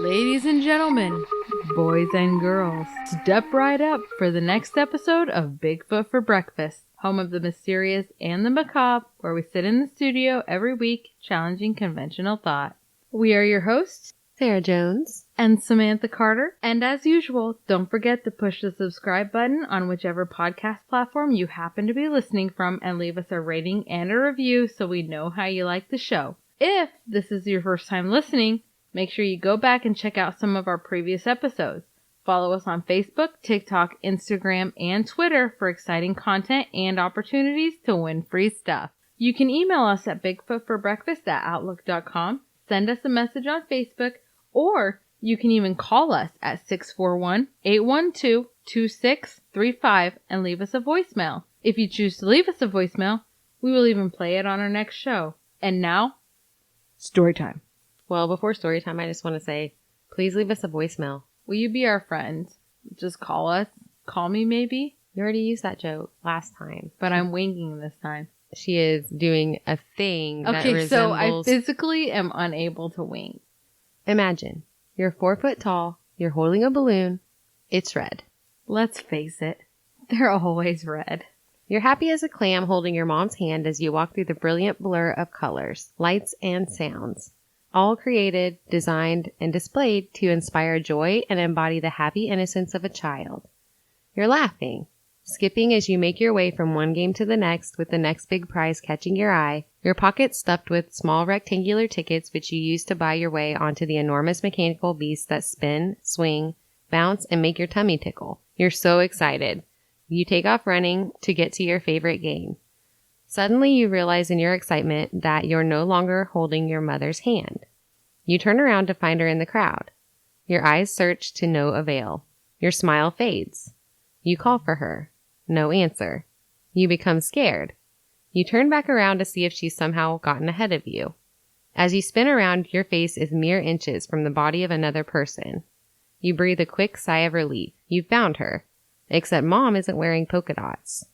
Ladies and gentlemen, boys and girls, step right up for the next episode of Bigfoot for Breakfast, home of the mysterious and the macabre, where we sit in the studio every week challenging conventional thought. We are your hosts, Sarah Jones and Samantha Carter, and as usual, don't forget to push the subscribe button on whichever podcast platform you happen to be listening from and leave us a rating and a review so we know how you like the show. If this is your first time listening, make sure you go back and check out some of our previous episodes. Follow us on Facebook, TikTok, Instagram, and Twitter for exciting content and opportunities to win free stuff. You can email us at bigfootforbreakfast@outlook.com, send us a message on Facebook, or you can even call us at 641-812-2635 and leave us a voicemail. If you choose to leave us a voicemail, we will even play it on our next show. And now, story time. Well, before story time, I just want to say, please leave us a voicemail. Will you be our friend? Just call us. Call me, maybe? You already used that joke last time. But I'm winking this time. She is doing a thing that resembles... Okay, so I physically am unable to wink. Imagine, you're 4 foot tall, you're holding a balloon, it's red. Let's face it, they're always red. You're happy as a clam holding your mom's hand as you walk through the brilliant blur of colors, lights, and sounds. All created, designed, and displayed to inspire joy and embody the happy innocence of a child. You're laughing, skipping as you make your way from one game to the next with the next big prize catching your eye, your pockets stuffed with small rectangular tickets which you use to buy your way onto the enormous mechanical beasts that spin, swing, bounce, and make your tummy tickle. You're so excited. You take off running to get to your favorite game. Suddenly you realize in your excitement that you're no longer holding your mother's hand. You turn around to find her in the crowd. Your eyes search to no avail. Your smile fades. You call for her. No answer. You become scared. You turn back around to see if she's somehow gotten ahead of you. As you spin around, your face is mere inches from the body of another person. You breathe a quick sigh of relief. You've found her. Except Mom isn't wearing polka dots.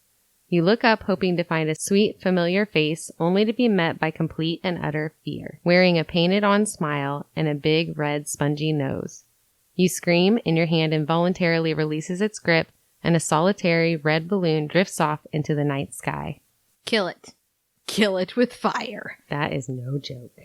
You look up hoping to find a sweet, familiar face, only to be met by complete and utter fear, wearing a painted-on smile and a big, red, spongy nose. You scream, and your hand involuntarily releases its grip, and a solitary red balloon drifts off into the night sky. Kill it. Kill it with fire. That is no joke.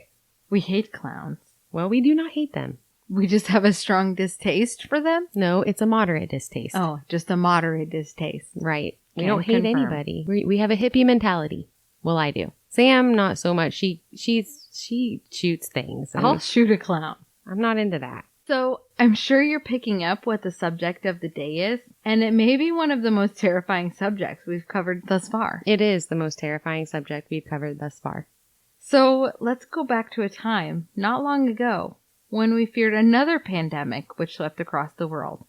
We hate clowns. Well, we do not hate them. We just have a strong distaste for them? No, it's a moderate distaste. Oh, just a moderate distaste. Right. We don't hate anybody. We have a hippie mentality. Well, I do. Sam, not so much. She shoots things. I'll shoot a clown. I'm not into that. So, I'm sure you're picking up what the subject of the day is, and it may be one of the most terrifying subjects we've covered thus far. It is the most terrifying subject we've covered thus far. So, let's go back to a time, not long ago, when we feared another pandemic which swept across the world.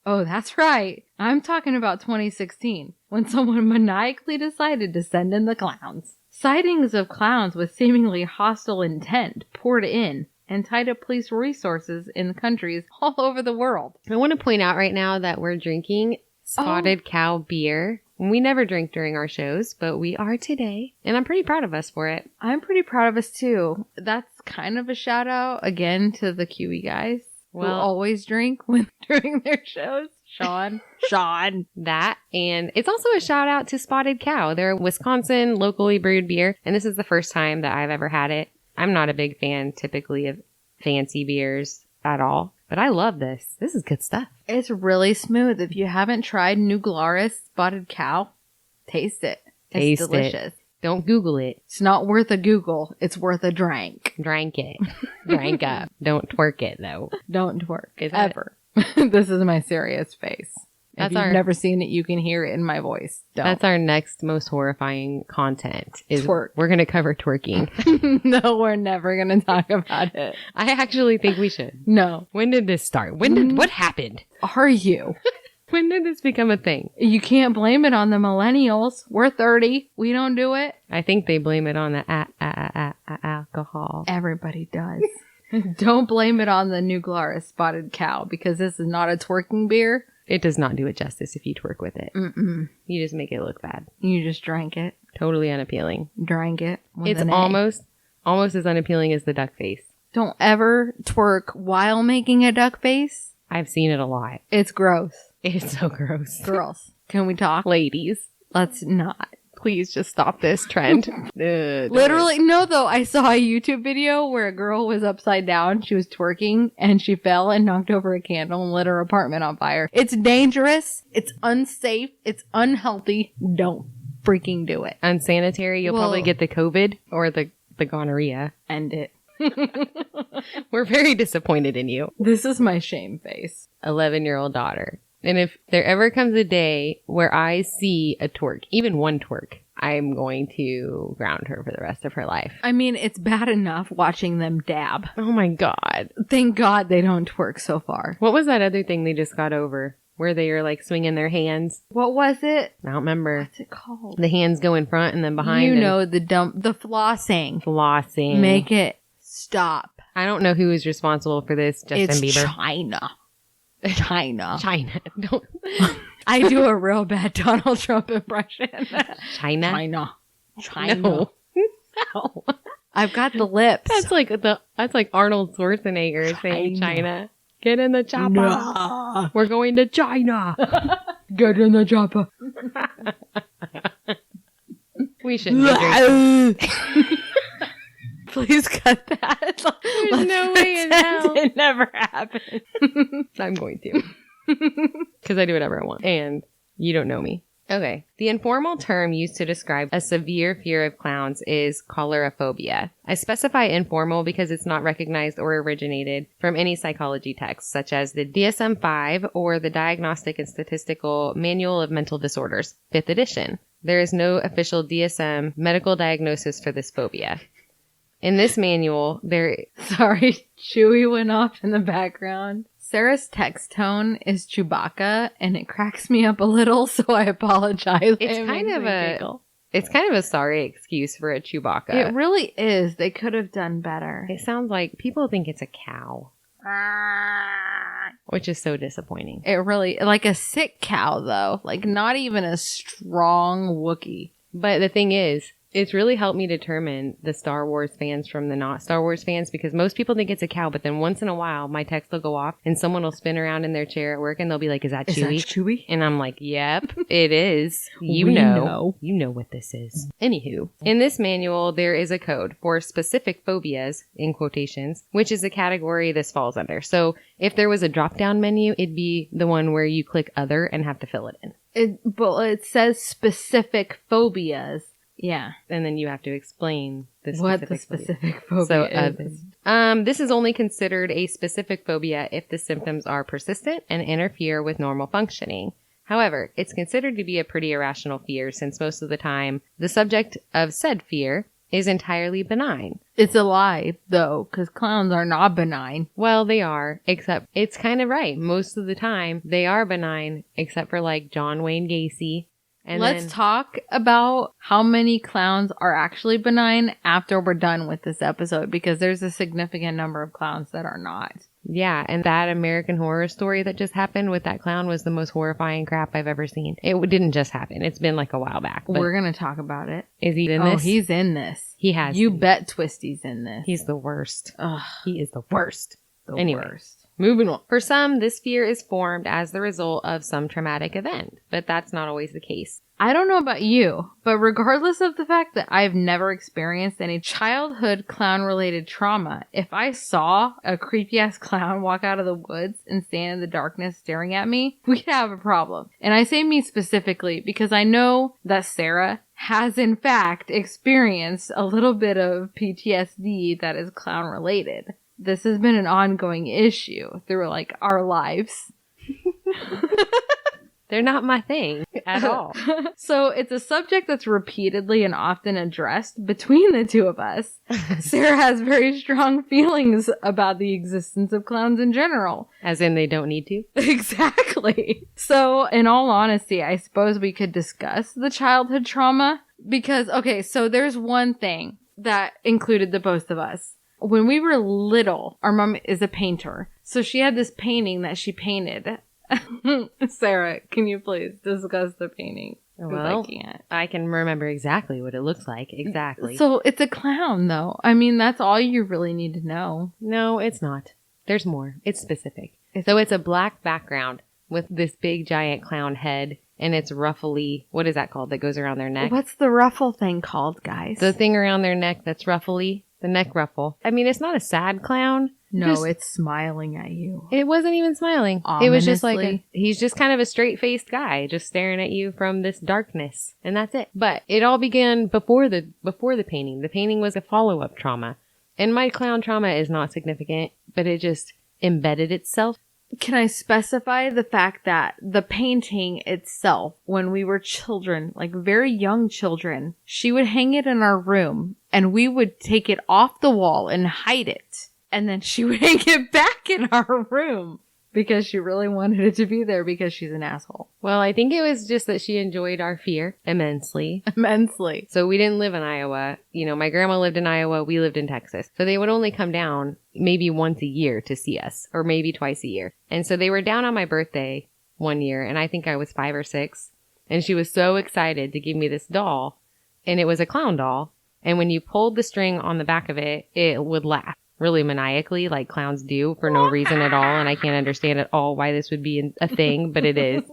Oh, that's right. I'm talking about 2016, when someone maniacally decided to send in the clowns. Sightings of clowns with seemingly hostile intent poured in and tied up police resources in countries all over the world. I want to point out right now that we're drinking Spotted Cow beer. We never drink during our shows, but we are today, and I'm pretty proud of us for it. I'm pretty proud of us too. That's kind of a shout out again to the QE guys who always drink when during their shows. Sean. That. And it's also a shout out to Spotted Cow. They're a Wisconsin locally brewed beer, and this is the first time that I've ever had it. I'm not a big fan typically of fancy beers at all, but I love this. This is good stuff. It's really smooth. If you haven't tried New Glarus Spotted Cow, taste it. It's delicious. Don't Google it. It's not worth a Google. It's worth a drank. Drank it. Drank up. Don't twerk it, though. Don't twerk. Ever. This is my serious face. If you've never seen it, you can hear it in my voice. Don't. That's our next most horrifying content. Is twerk. We're going to cover twerking. No, we're never going to talk about it. I actually think we should. No. When did this start? What happened? Are you? When did this become a thing? You can't blame it on the millennials. We're 30. We don't do it. I think they blame it on the alcohol. Everybody does. Don't blame it on the New Glarus Spotted Cow, because this is not a twerking beer. It does not do it justice if you twerk with it. Mm-mm. You just make it look bad. You just drank it. Totally unappealing. Drank it. It's almost as unappealing as the duck face. Don't ever twerk while making a duck face. I've seen it a lot. It's gross. It's so gross. Girls, can we talk? Ladies, let's not. Please just stop this trend. Literally, no, though. I saw a YouTube video where a girl was upside down. She was twerking and she fell and knocked over a candle and lit her apartment on fire. It's dangerous. It's unsafe. It's unhealthy. Don't freaking do it. Unsanitary. You'll probably get the COVID or the gonorrhea. End it. We're very disappointed in you. This is my shame face. 11-year-old daughter. And if there ever comes a day where I see a twerk, even one twerk, I'm going to ground her for the rest of her life. I mean, it's bad enough watching them dab. Oh my God. Thank God they don't twerk so far. What was that other thing they just got over? Where they are like swinging their hands? What was it? I don't remember. What's it called? The hands go in front and then behind. You know, the flossing. Flossing. Make it stop. I don't know who is responsible for this. Justin Bieber. China. Don't. I do a real bad Donald Trump impression. China. No. I've got the lips. That's like Arnold Schwarzenegger saying China. Get in the chopper. No. We're going to China. Get in the chopper. We shouldn't be drinking. Please cut that. There's no way in hell. It never happened. I'm going to. Because I do whatever I want. And you don't know me. Okay. The informal term used to describe a severe fear of clowns is coulrophobia. I specify informal because it's not recognized or originated from any psychology text, such as the DSM-5 or the Diagnostic and Statistical Manual of Mental Disorders, 5th edition. There is no official DSM medical diagnosis for this phobia. In this manual, Sorry, Chewie went off in the background. Sarah's text tone is Chewbacca, and it cracks me up a little, so I apologize. It's kind of a sorry excuse for a Chewbacca. It really is. They could have done better. It sounds like people think it's a cow. Which is so disappointing. It really, like a sick cow, though. Like, not even a strong Wookiee. But the thing is, it's really helped me determine the Star Wars fans from the not Star Wars fans, because most people think it's a cow, but then once in a while, my text will go off and someone will spin around in their chair at work and they'll be like, is that Chewie? Is that Chewie? And I'm like, yep, it is. You know what this is. Anywho, in this manual, there is a code for specific phobias, in quotations, which is the category this falls under. So if there was a drop-down menu, it'd be the one where you click other and have to fill it in. But it says specific phobias. Yeah. And then you have to explain what the specific phobia is. This is only considered a specific phobia if the symptoms are persistent and interfere with normal functioning. However, it's considered to be a pretty irrational fear since most of the time the subject of said fear is entirely benign. It's a lie, though, because clowns are not benign. Well, they are, except it's kind of right. Most of the time, they are benign, except for like John Wayne Gacy. And let's talk about how many clowns are actually benign after we're done with this episode, because there's a significant number of clowns that are not. Yeah, and that American Horror Story that just happened with that clown was the most horrifying crap I've ever seen. It didn't just happen. It's been like a while back. We're going to talk about it. Is he in this? Oh, he's in this. He has. You bet Twisty's in this. He's the worst. Ugh. He is the worst. The worst. Moving on. For some, this fear is formed as the result of some traumatic event, but that's not always the case. I don't know about you, but regardless of the fact that I've never experienced any childhood clown-related trauma, if I saw a creepy-ass clown walk out of the woods and stand in the darkness staring at me, we'd have a problem. And I say me specifically because I know that Sarah has in fact experienced a little bit of PTSD that is clown-related. This has been an ongoing issue through, like, our lives. They're not my thing at all. So it's a subject that's repeatedly and often addressed between the two of us. Sarah has very strong feelings about the existence of clowns in general. As in they don't need to? Exactly. So in all honesty, I suppose we could discuss the childhood trauma. Because, okay, so there's one thing that included the both of us. When we were little, our mom is a painter. So she had this painting that she painted. Sarah, can you please discuss the painting? Well, I can remember exactly what it looks like. Exactly. So it's a clown, though. I mean, that's all you really need to know. No, it's not. There's more. It's specific. So it's a black background with this big giant clown head, and it's ruffly. What is that called that goes around their neck? What's the ruffle thing called, guys? The thing around their neck that's ruffly. The neck ruffle. I mean, it's not a sad clown. No, it's smiling at you. It wasn't even smiling. Ominously. It was just like he's just kind of a straight-faced guy just staring at you from this darkness. And that's it. But it all began before the painting. The painting was a follow-up trauma. And my clown trauma is not significant, but it just embedded itself. Can I specify the fact that the painting itself, when we were children, like very young children, she would hang it in our room and we would take it off the wall and hide it. And then she would hang it back in our room because she really wanted it to be there because she's an asshole. Well, I think it was just that she enjoyed our fear immensely. Immensely. So we didn't live in Iowa. You know, my grandma lived in Iowa. We lived in Texas. So they would only come down maybe once a year to see us, or maybe twice a year. And so they were down on my birthday one year, and I think I was 5 or 6. And she was so excited to give me this doll, and it was a clown doll. And when you pulled the string on the back of it, it would laugh really maniacally, like clowns do, for no reason at all. And I can't understand at all why this would be a thing, but it is.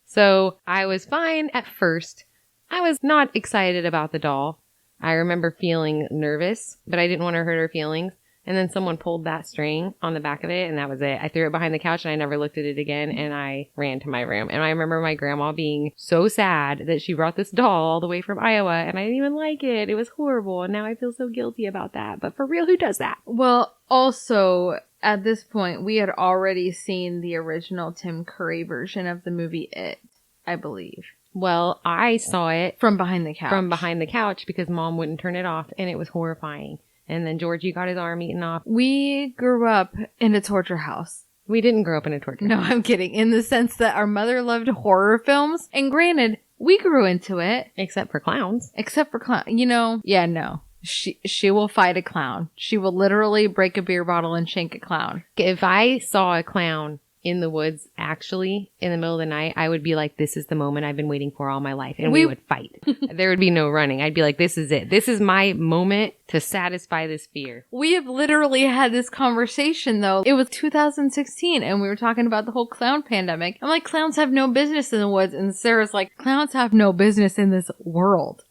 So I was fine at first. I was not excited about the doll. I remember feeling nervous, but I didn't want to hurt her feelings. And then someone pulled that string on the back of it, and that was it. I threw it behind the couch, and I never looked at it again, and I ran to my room. And I remember my grandma being so sad that she brought this doll all the way from Iowa, and I didn't even like it. It was horrible, and now I feel so guilty about that. But for real, who does that? Well, also, at this point, we had already seen the original Tim Curry version of the movie It, I believe. Well, I saw it from behind the couch. From behind the couch because Mom wouldn't turn it off, and it was horrifying. And then Georgie got his arm eaten off. We grew up in a torture house. We didn't grow up in a torture house. No, I'm kidding. In the sense that our mother loved horror films. And granted, we grew into it. Except for clowns. Except for clowns. You know, yeah, no. She will fight a clown. She will literally break a beer bottle and shank a clown. If I saw a clown in the woods, actually, in the middle of the night, I would be like, this is the moment I've been waiting for all my life. And we would fight. There would be no running. I'd be like, this is it. This is my moment to satisfy this fear. We have literally had this conversation, though. It was 2016, and we were talking about the whole clown pandemic. I'm like, clowns have no business in the woods. And Sarah's like, clowns have no business in this world.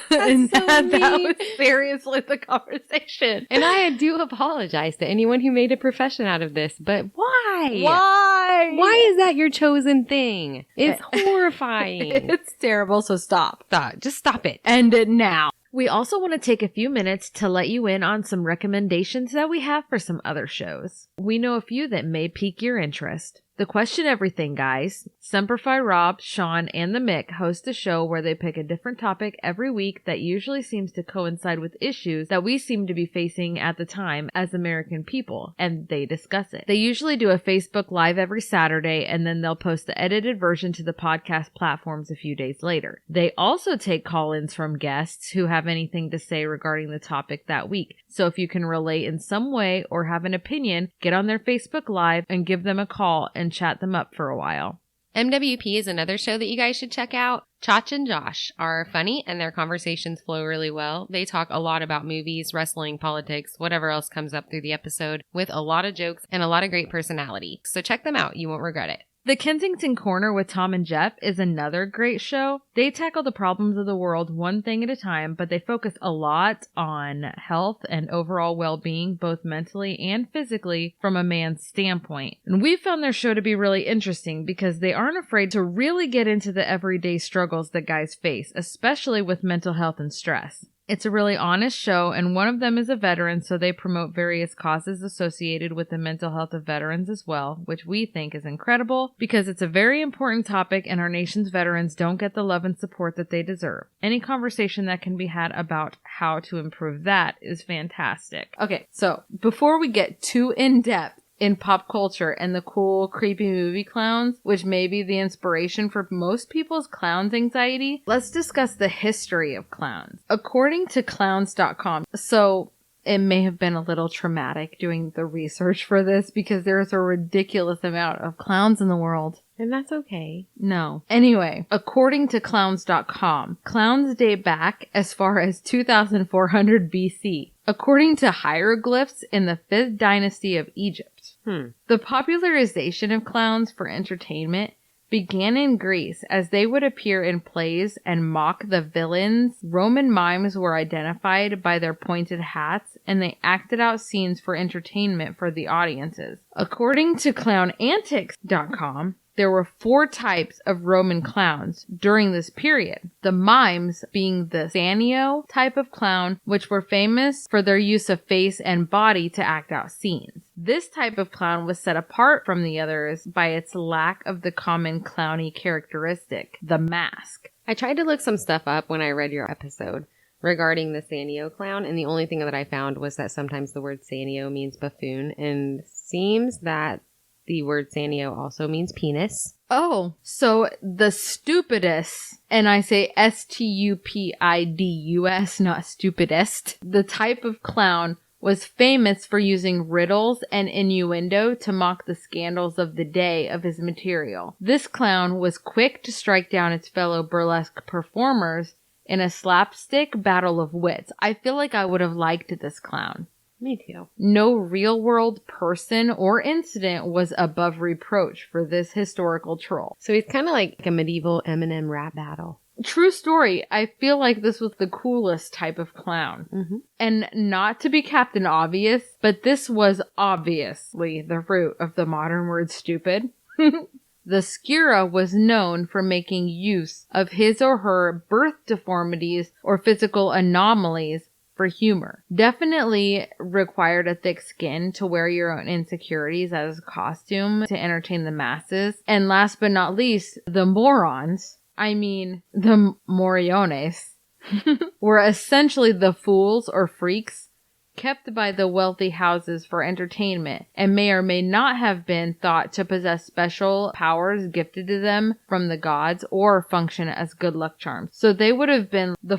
And so that was seriously the conversation. And I do apologize to anyone who made a profession out of this, but why? Why? Why is that your chosen thing? It's horrifying. It's terrible, so stop. Just stop it. End it now. We also want to take a few minutes to let you in on some recommendations that we have for some other shows. We know a few that may pique your interest. The Question Everything guys, Semperfi Rob, Sean, and the Mick host a show where they pick a different topic every week that usually seems to coincide with issues that we seem to be facing at the time as American people, and they discuss it. They usually do a Facebook Live every Saturday, and then they'll post the edited version to the podcast platforms a few days later. They also take call-ins from guests who have anything to say regarding the topic that week. So if you can relate in some way or have an opinion, get on their Facebook Live and give them a call and chat them up for a while. MWP is another show that you guys should check out. Chach and Josh are funny and their conversations flow really well. They talk a lot about movies, wrestling, politics, whatever else comes up through the episode with a lot of jokes and a lot of great personality. So check them out. You won't regret it. The Kensington Corner with Tom and Jeff is another great show. They tackle the problems of the world one thing at a time, but they focus a lot on health and overall well-being, both mentally and physically, from a man's standpoint. And we found their show to be really interesting because they aren't afraid to really get into the everyday struggles that guys face, especially with mental health and stress. It's a really honest show, and one of them is a veteran, so they promote various causes associated with the mental health of veterans as well, which we think is incredible because it's a very important topic and our nation's veterans don't get the love and support that they deserve. Any conversation that can be had about how to improve that is fantastic. Okay, so before we get too in-depth in pop culture and the cool, creepy movie clowns, which may be the inspiration for most people's clowns anxiety, let's discuss the history of clowns. According to clowns.com, so it may have been a little traumatic doing the research for this because there's a ridiculous amount of clowns in the world. And that's okay. No. Anyway, according to clowns.com, clowns date back as far as 2400 BC, according to hieroglyphs in the 5th dynasty of Egypt. The popularization of clowns for entertainment began in Greece as they would appear in plays and mock the villains. Roman mimes were identified by their pointed hats, and they acted out scenes for entertainment for the audiences. According to clownantics.com, there were 4 types of Roman clowns during this period. The mimes being the Sanio type of clown, which were famous for their use of face and body to act out scenes. This type of clown was set apart from the others by its lack of the common clowny characteristic, the mask. I tried to look some stuff up when I read your episode regarding the Sanio clown, and the only thing that I found was that sometimes the word Sanio means buffoon, and seems that the word Sanio also means penis. Oh, so the stupidest, and I say stupidus, not stupidest, the type of clown was famous for using riddles and innuendo to mock the scandals of the day of his material. This clown was quick to strike down its fellow burlesque performers in a slapstick battle of wits. I feel like I would have liked this clown. Me too. No real-world person or incident was above reproach for this historical troll. So he's kind of like a medieval Eminem rap battle. True story. I feel like this was the coolest type of clown. Mm-hmm. And not to be Captain Obvious, but this was obviously the root of the modern word stupid. The Skira was known for making use of his or her birth deformities or physical anomalies for humor. Definitely required a thick skin to wear your own insecurities as a costume to entertain the masses. And last but not least, the morons, the moriones, were essentially the fools or freaks kept by the wealthy houses for entertainment, and may or may not have been thought to possess special powers gifted to them from the gods or function as good luck charms. So they would have been the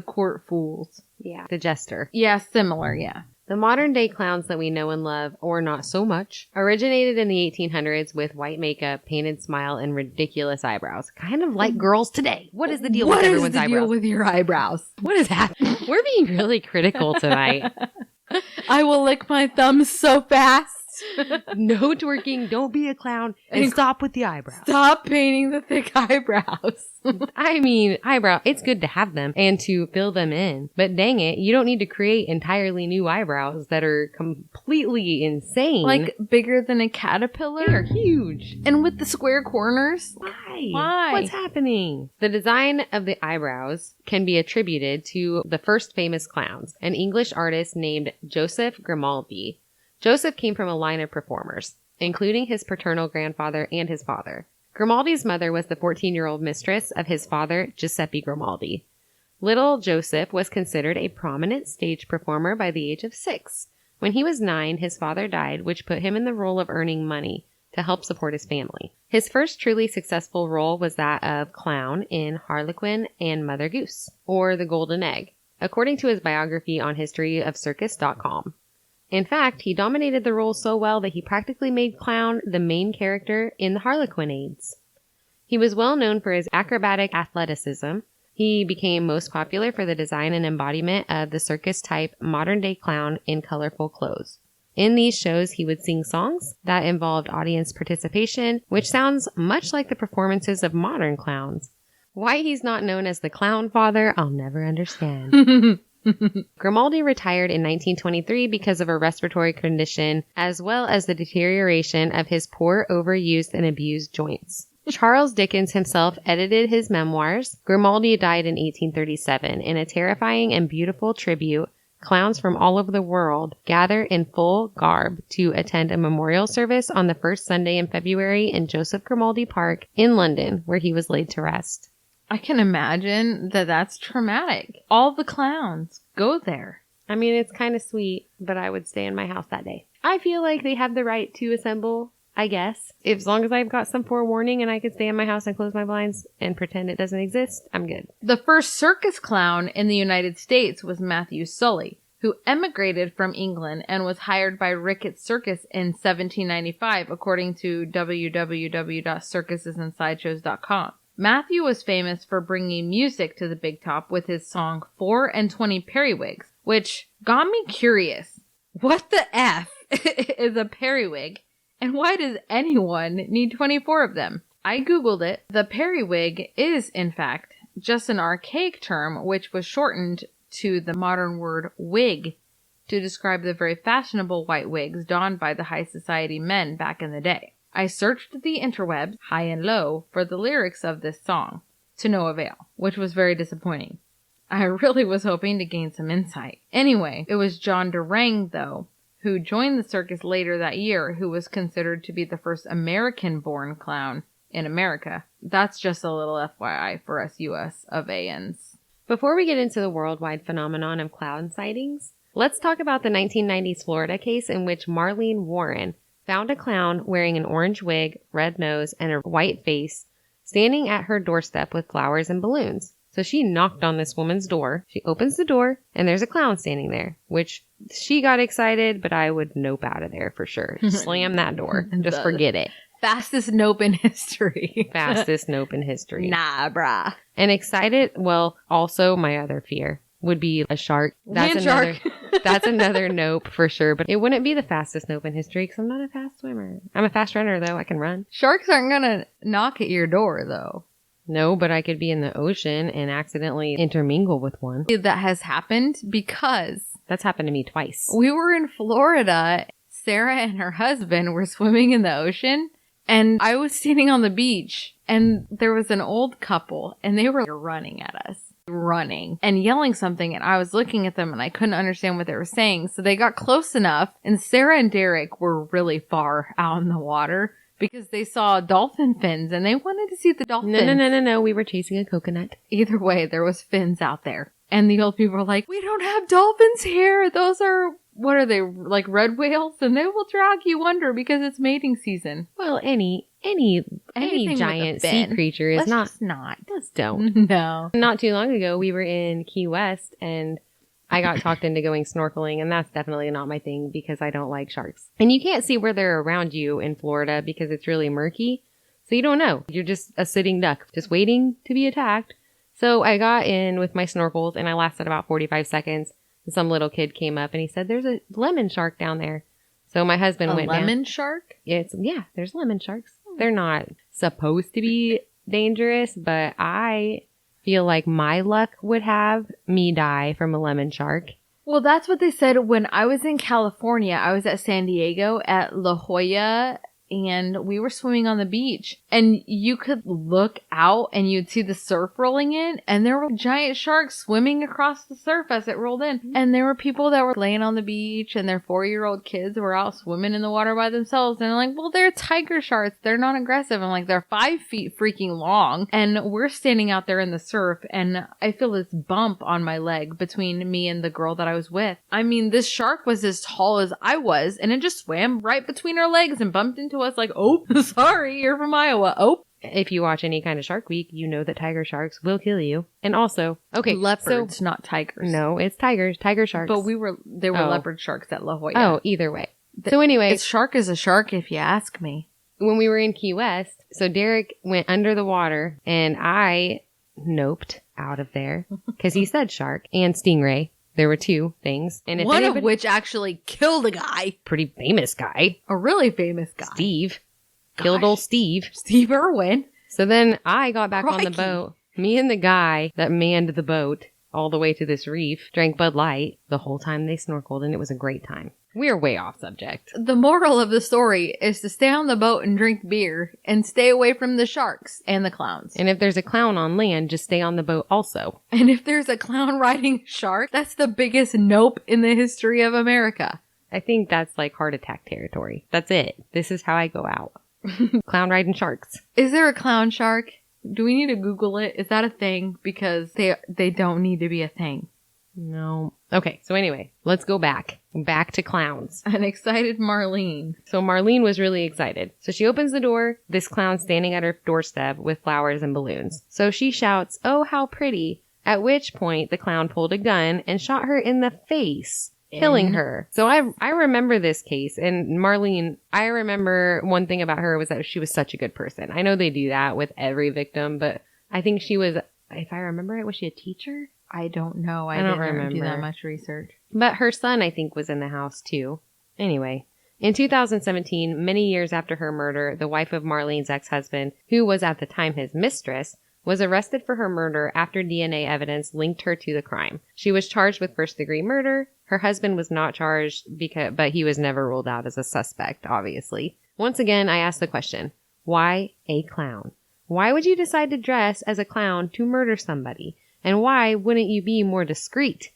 court fools. Yeah. The jester. Yeah, similar, yeah. The modern day clowns that we know and love, or not so much, originated in the 1800s with white makeup, painted smile, and ridiculous eyebrows. Kind of like girls today. What is the deal with everyone's eyebrows? What is the deal with your eyebrows? What is happening? We're being really critical tonight. I will lick my thumbs so fast. No twerking, don't be a clown, and stop with the eyebrows. Stop painting the thick eyebrows. Eyebrow, it's good to have them and to fill them in. But dang it, you don't need to create entirely new eyebrows that are completely insane. Like bigger than a caterpillar? They're huge. And with the square corners? Why? What's happening? The design of the eyebrows can be attributed to the first famous clowns, an English artist named Joseph Grimaldi. Joseph came from a line of performers, including his paternal grandfather and his father. Grimaldi's mother was the 14-year-old mistress of his father, Giuseppe Grimaldi. Little Joseph was considered a prominent stage performer by the age of 6. When he was 9, his father died, which put him in the role of earning money to help support his family. His first truly successful role was that of clown in Harlequin and Mother Goose, or The Golden Egg, according to his biography on historyofcircus.com. In fact, he dominated the role so well that he practically made clown the main character in the Harlequinades. He was well known for his acrobatic athleticism. He became most popular for the design and embodiment of the circus-type modern-day clown in colorful clothes. In these shows, he would sing songs that involved audience participation, which sounds much like the performances of modern clowns. Why he's not known as the Clown Father, I'll never understand. Grimaldi retired in 1923 because of a respiratory condition, as well as the deterioration of his poor, overused, and abused joints. Charles Dickens himself edited his memoirs. Grimaldi died in 1837. In a terrifying and beautiful tribute, clowns from all over the world gather in full garb to attend a memorial service on the first Sunday in February in Joseph Grimaldi Park in London, where he was laid to rest. I can imagine that that's traumatic. All the clowns go there. I mean, it's kind of sweet, but I would stay in my house that day. I feel like they have the right to assemble, I guess. As long as I've got some forewarning and I can stay in my house and close my blinds and pretend it doesn't exist, I'm good. The first circus clown in the United States was Matthew Sully, who emigrated from England and was hired by Ricketts Circus in 1795, according to www.circusesandsideshows.com. Matthew was famous for bringing music to the big top with his song 4 and 20 Periwigs, which got me curious. What the F is a periwig, and why does anyone need 24 of them? I googled it. The periwig is, in fact, just an archaic term which was shortened to the modern word wig to describe the very fashionable white wigs donned by the high society men back in the day. I searched the interwebs, high and low, for the lyrics of this song, to no avail, which was very disappointing. I really was hoping to gain some insight. Anyway, it was John Durang, though, who joined the circus later that year, who was considered to be the first American-born clown in America. That's just a little FYI for us US of ANs. Before we get into the worldwide phenomenon of clown sightings, let's talk about the 1990s Florida case in which Marlene Warren found a clown wearing an orange wig, red nose, and a white face standing at her doorstep with flowers and balloons. So she knocked on this woman's door. She opens the door, and there's a clown standing there, which she got excited, but I would nope out of there for sure. Slam that door. Just forget it. Fastest nope in history. Fastest nope in history. Nah, brah. And excited, well, also my other fear would be a shark. Shark. That's another nope for sure, but it wouldn't be the fastest nope in history because I'm not a fast swimmer. I'm a fast runner, though. I can run. Sharks aren't gonna knock at your door, though. No, but I could be in the ocean and accidentally intermingle with one. That has happened because That's happened to me twice. we were in Florida. Sarah and her husband were swimming in the ocean, and I was standing on the beach, and there was an old couple, and they were running at us. Running and yelling something, and I was looking at them and I couldn't understand what they were saying. So they got close enough, and Sarah and Derek were really far out in the water because they saw dolphin fins and they wanted to see the dolphins. No. We were chasing a coconut. Either way, there was fins out there. And the old people were like, "We don't have dolphins here. Those are, what are they, like red whales? And they will drag you under because it's mating season." Well, any Anything giant with a fin. sea creature is Let's not. just not. Let's don't. No. Not too long ago, we were in Key West, and I got talked into going snorkeling, and that's definitely not my thing because I don't like sharks. And you can't see where they're around you in Florida because it's really murky, so you don't know. You're just a sitting duck, just waiting to be attacked. So I got in with my snorkels, and I lasted about 45 seconds. And some little kid came up, and he said, "There's a lemon shark down there." So my husband went down. A lemon shark? Yeah, there's lemon sharks. They're not supposed to be dangerous, but I feel like my luck would have me die from a lemon shark. Well, that's what they said when I was in California. I was at San Diego at La Jolla, and we were swimming on the beach, and you could look out and you'd see the surf rolling in, and there were giant sharks swimming across the surf as it rolled in. And there were people that were laying on the beach, and their 4-year-old kids were out swimming in the water by themselves. And they're like, "Well, they're tiger sharks. They're not aggressive." I'm like, "They're 5 feet freaking long." And we're standing out there in the surf, and I feel this bump on my leg between me and the girl that I was with. I mean, this shark was as tall as I was, and it just swam right between our legs and bumped into us like, "Oh, sorry, you're from Iowa. Oh." If you watch any kind of Shark Week, you know that tiger sharks will kill you. And also, okay, leopards, not tigers. No, it's tigers, tiger sharks. But there were leopard sharks at La Jolla. Oh, either way. So anyway, a shark is a shark if you ask me. When we were in Key West, so Derek went under the water and I noped out of there because he said shark and stingray. There were 2 things. And if one of which actually killed a guy. Pretty famous guy. A really famous guy. Steve. Killed old Steve. Steve Irwin. So then I got back Crikey. on the boat. Me and the guy that manned the boat all the way to this reef drank Bud Light the whole time they snorkeled, and it was a great time. We're way off subject. The moral of the story is to stay on the boat and drink beer and stay away from the sharks and the clowns. And if there's a clown on land, just stay on the boat also. And if there's a clown riding a shark, that's the biggest nope in the history of America. I think that's like heart attack territory. That's it. This is how I go out. Clown riding sharks. Is there a clown shark? Do we need to Google it? Is that a thing? Because they don't need to be a thing. No. Okay, so anyway, let's go back. Back to clowns. An excited Marlene. So Marlene was really excited. So she opens the door, this clown standing at her doorstep with flowers and balloons. So she shouts, "Oh, how pretty. at which point the clown pulled a gun and shot her in the face, killing her. So I remember this case, and Marlene, I remember one thing about her was that she was such a good person. I know they do that with every victim, but I think she was, if I remember it, was she a teacher? I don't know. I don't didn't remember. do that much research. But her son, I think, was in the house too. Anyway, in 2017, many years after her murder, the wife of Marlene's ex-husband, who was at the time his mistress, was arrested for her murder after DNA evidence linked her to the crime. She was charged with first-degree murder. Her husband was not charged, but he was never ruled out as a suspect, obviously. Once again, I asked the question, why a clown? Why would you decide to dress as a clown to murder somebody? And why wouldn't you be more discreet?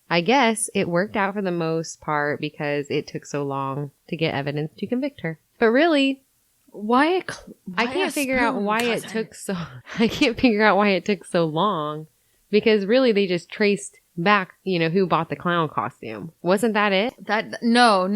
I guess it worked out for the most part because it took so long to get evidence to convict her. But really, I can't figure out why it took so long, because really they just traced back, who bought the clown costume. Wasn't that it? No.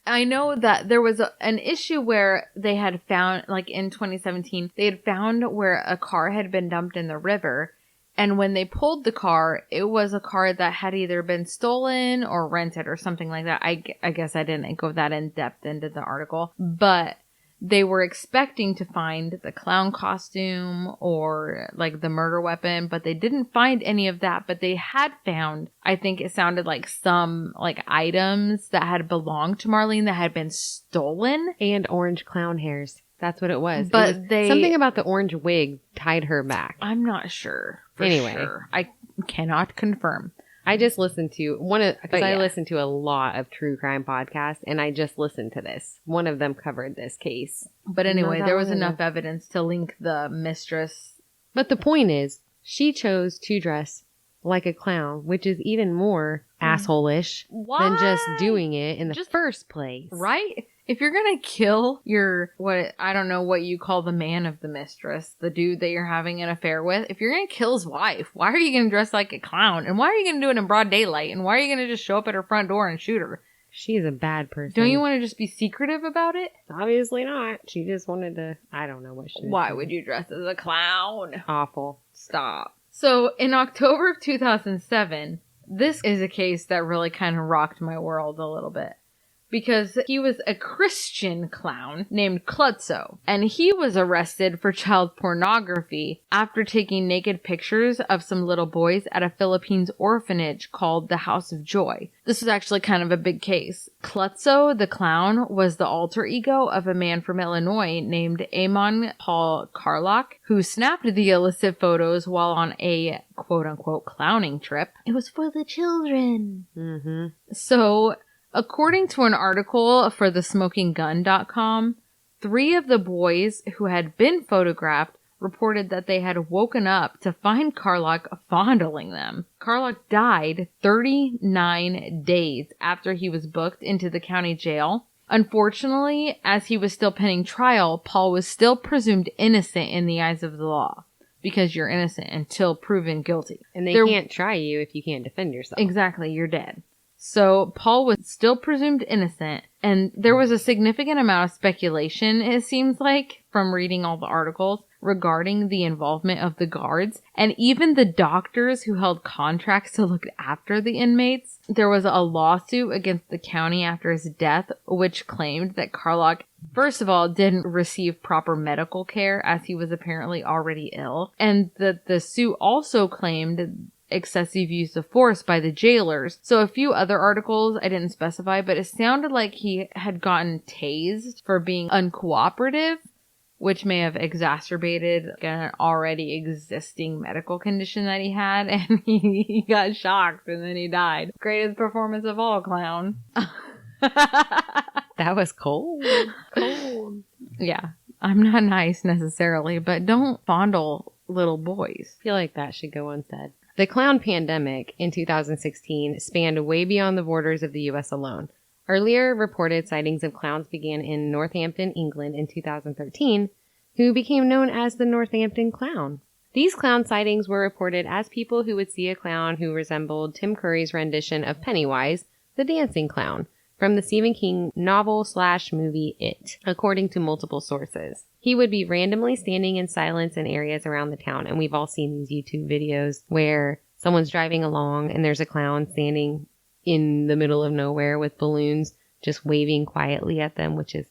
I know that there was an issue where they had found, like in 2017, they had found where a car had been dumped in the river. And when they pulled the car, it was a car that had either been stolen or rented or something like that. I guess I didn't go that in depth into the article, but they were expecting to find the clown costume or like the murder weapon, but they didn't find any of that. But they had found, I think it sounded like some like items that had belonged to Marlene that had been stolen. And orange clown hairs. That's what it was. But something about the orange wig tied her back. I'm not sure. Sure. I cannot confirm. I just listened to I listen to a lot of true crime podcasts, and I just listened to this. One of them covered this case. But anyway, there was enough evidence to link the mistress. But the point is, she chose to dress like a clown, which is even more asshole-ish than just doing it in the first place. Right? If you're gonna kill I don't know what you call the man of the mistress, the dude that you're having an affair with, if you're gonna kill his wife, why are you gonna dress like a clown? And why are you gonna do it in broad daylight? And why are you gonna just show up at her front door and shoot her? She's a bad person. Don't you want to just be secretive about it? Obviously not. She just wanted to, I don't know what she was Why doing. would you dress as a clown? Awful. Stop. So in October of 2007, this is a case that really kind of rocked my world a little bit. Because he was a Christian clown named Klutzo, and he was arrested for child pornography after taking naked pictures of some little boys at a Philippines orphanage called the House of Joy. This was actually kind of a big case. Klutzo, the clown, was the alter ego of a man from Illinois named Amon Paul Carlock, who snapped the illicit photos while on a quote-unquote clowning trip. It was for the children. Mm-hmm. So, according to an article for thesmokinggun.com, 3 of the boys who had been photographed reported that they had woken up to find Carlock fondling them. Carlock died 39 days after he was booked into the county jail. Unfortunately, as he was still pending trial, Paul was still presumed innocent in the eyes of the law. Because you're innocent until proven guilty. And they can't try you if you can't defend yourself. Exactly, you're dead. So Paul was still presumed innocent, and there was a significant amount of speculation, it seems like, from reading all the articles regarding the involvement of the guards and even the doctors who held contracts to look after the inmates. There was a lawsuit against the county after his death, which claimed that Carlock, first of all, didn't receive proper medical care as he was apparently already ill, and that the suit also claimed excessive use of force by the jailers. So a few other articles I didn't specify, but it sounded like he had gotten tased for being uncooperative, which may have exacerbated an already existing medical condition that he had, and he got shocked and then he died. Greatest performance of all, clown. That was cold. Cold. Yeah. I'm not nice necessarily, but don't fondle little boys. I feel like that should go unsaid. The clown pandemic in 2016 spanned way beyond the borders of the U.S. alone. Earlier reported sightings of clowns began in Northampton, England in 2013, who became known as the Northampton Clown. These clown sightings were reported as people who would see a clown who resembled Tim Curry's rendition of Pennywise, the dancing clown, from the Stephen King novel/movie It, according to multiple sources. He would be randomly standing in silence in areas around the town, and we've all seen these YouTube videos where someone's driving along and there's a clown standing in the middle of nowhere with balloons just waving quietly at them, which is,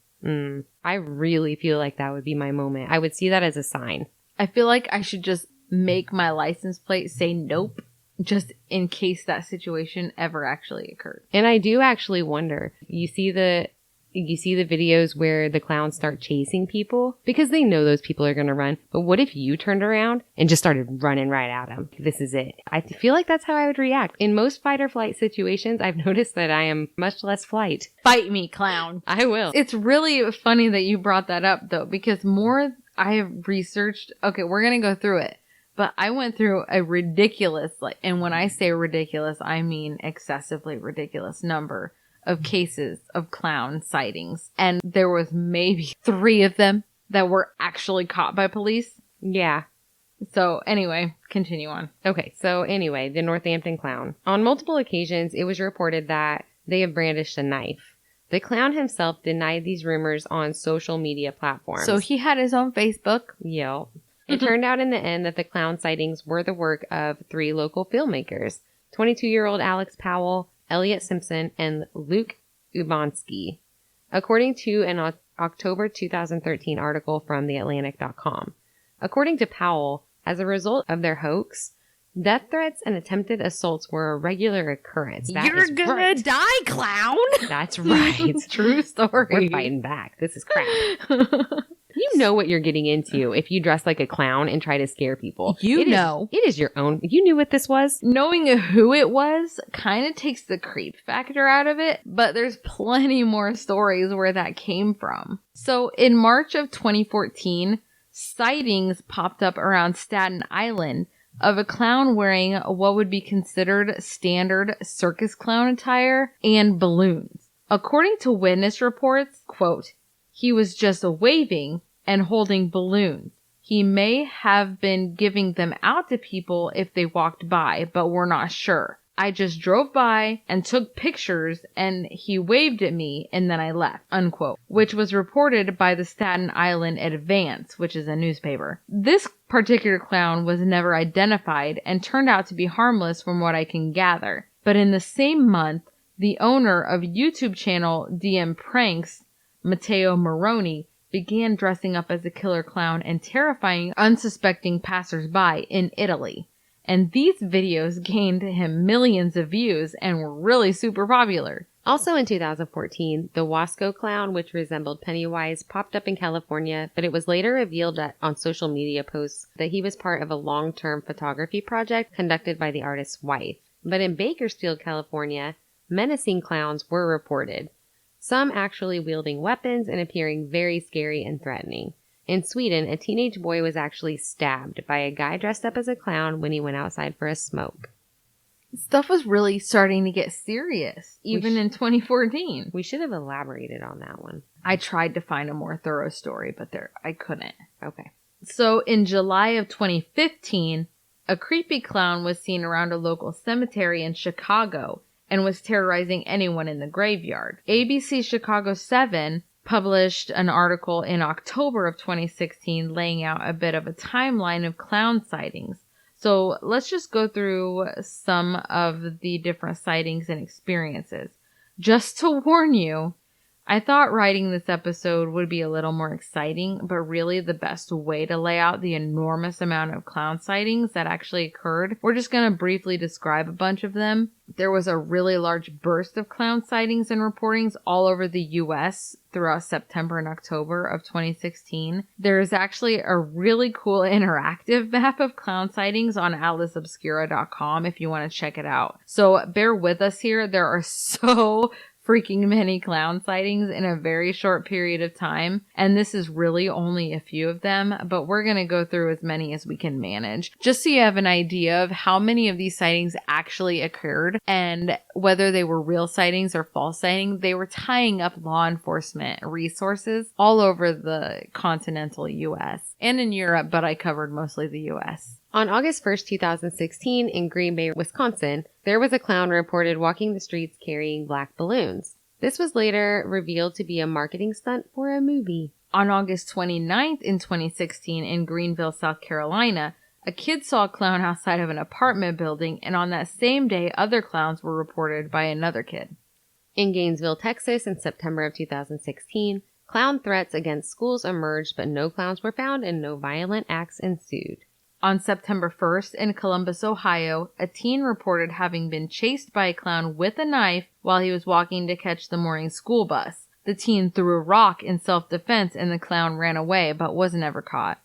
I really feel like that would be my moment. I would see that as a sign. I feel like I should just make my license plate say nope, just in case that situation ever actually occurred. And I do actually wonder, you see the videos where the clowns start chasing people because they know those people are going to run. But what if you turned around and just started running right at them? This is it. I feel like that's how I would react. In most fight or flight situations, I've noticed that I am much less flight. Fight me, clown. I will. It's really funny that you brought that up, though, because more I have researched. Okay, we're going to go through it. But I went through a ridiculous, and when I say ridiculous, I mean excessively ridiculous number of cases of clown sightings. And there was maybe 3 of them that were actually caught by police. Yeah. So anyway, continue on. Okay, so anyway, the Northampton clown. On multiple occasions, it was reported that they have brandished a knife. The clown himself denied these rumors on social media platforms. So he had his own Facebook. Yep. It turned out in the end that the clown sightings were the work of 3 local filmmakers, 22-year-old Alex Powell, Elliot Simpson, and Luke Ubansky, according to an October 2013 article from theatlantic.com. According to Powell, as a result of their hoax, death threats and attempted assaults were a regular occurrence. You're gonna die, clown! That's right. True story. We're fighting back. This is crap. You know what you're getting into if you dress like a clown and try to scare people. It is your own. You knew what this was. Knowing who it was kind of takes the creep factor out of it, but there's plenty more stories where that came from. So in March of 2014, sightings popped up around Staten Island of a clown wearing what would be considered standard circus clown attire and balloons. According to witness reports, quote, he was just waving and holding balloons. He may have been giving them out to people if they walked by, but we're not sure. I just drove by and took pictures and he waved at me and then I left, unquote, which was reported by the Staten Island Advance, which is a newspaper. This particular clown was never identified and turned out to be harmless from what I can gather. But in the same month, the owner of YouTube channel DM Pranks, Matteo Moroni, began dressing up as a killer clown and terrifying unsuspecting passersby in Italy. And these videos gained him millions of views and were really super popular. Also in 2014, the Wasco clown, which resembled Pennywise, popped up in California, but it was later revealed on social media posts that he was part of a long-term photography project conducted by the artist's wife. But in Bakersfield, California, menacing clowns were reported, some actually wielding weapons and appearing very scary and threatening. In Sweden, a teenage boy was actually stabbed by a guy dressed up as a clown when he went outside for a smoke. Stuff was really starting to get serious, even in 2014. We should have elaborated on that one. I tried to find a more thorough story, but I couldn't. Okay. So in July of 2015, a creepy clown was seen around a local cemetery in Chicago and was terrorizing anyone in the graveyard. ABC Chicago 7 published an article in October of 2016 laying out a bit of a timeline of clown sightings. So let's just go through some of the different sightings and experiences. Just to warn you, I thought writing this episode would be a little more exciting, but really the best way to lay out the enormous amount of clown sightings that actually occurred, we're just going to briefly describe a bunch of them. There was a really large burst of clown sightings and reportings all over the U.S. throughout September and October of 2016. There is actually a really cool interactive map of clown sightings on atlasobscura.com if you want to check it out. So bear with us here. There are so freaking many clown sightings in a very short period of time. And this is really only a few of them, but we're going to go through as many as we can manage, just so you have an idea of how many of these sightings actually occurred and whether they were real sightings or false sightings. They were tying up law enforcement resources all over the continental U.S. and in Europe, but I covered mostly the U.S. On August 1st, 2016, in Green Bay, Wisconsin, there was a clown reported walking the streets carrying black balloons. This was later revealed to be a marketing stunt for a movie. On August 29th in 2016 in Greenville, South Carolina, a kid saw a clown outside of an apartment building, and on that same day, other clowns were reported by another kid. In Gainesville, Texas, in September of 2016, clown threats against schools emerged, but no clowns were found and no violent acts ensued. On September 1st in Columbus, Ohio, a teen reported having been chased by a clown with a knife while he was walking to catch the morning school bus. The teen threw a rock in self-defense and the clown ran away but was never caught.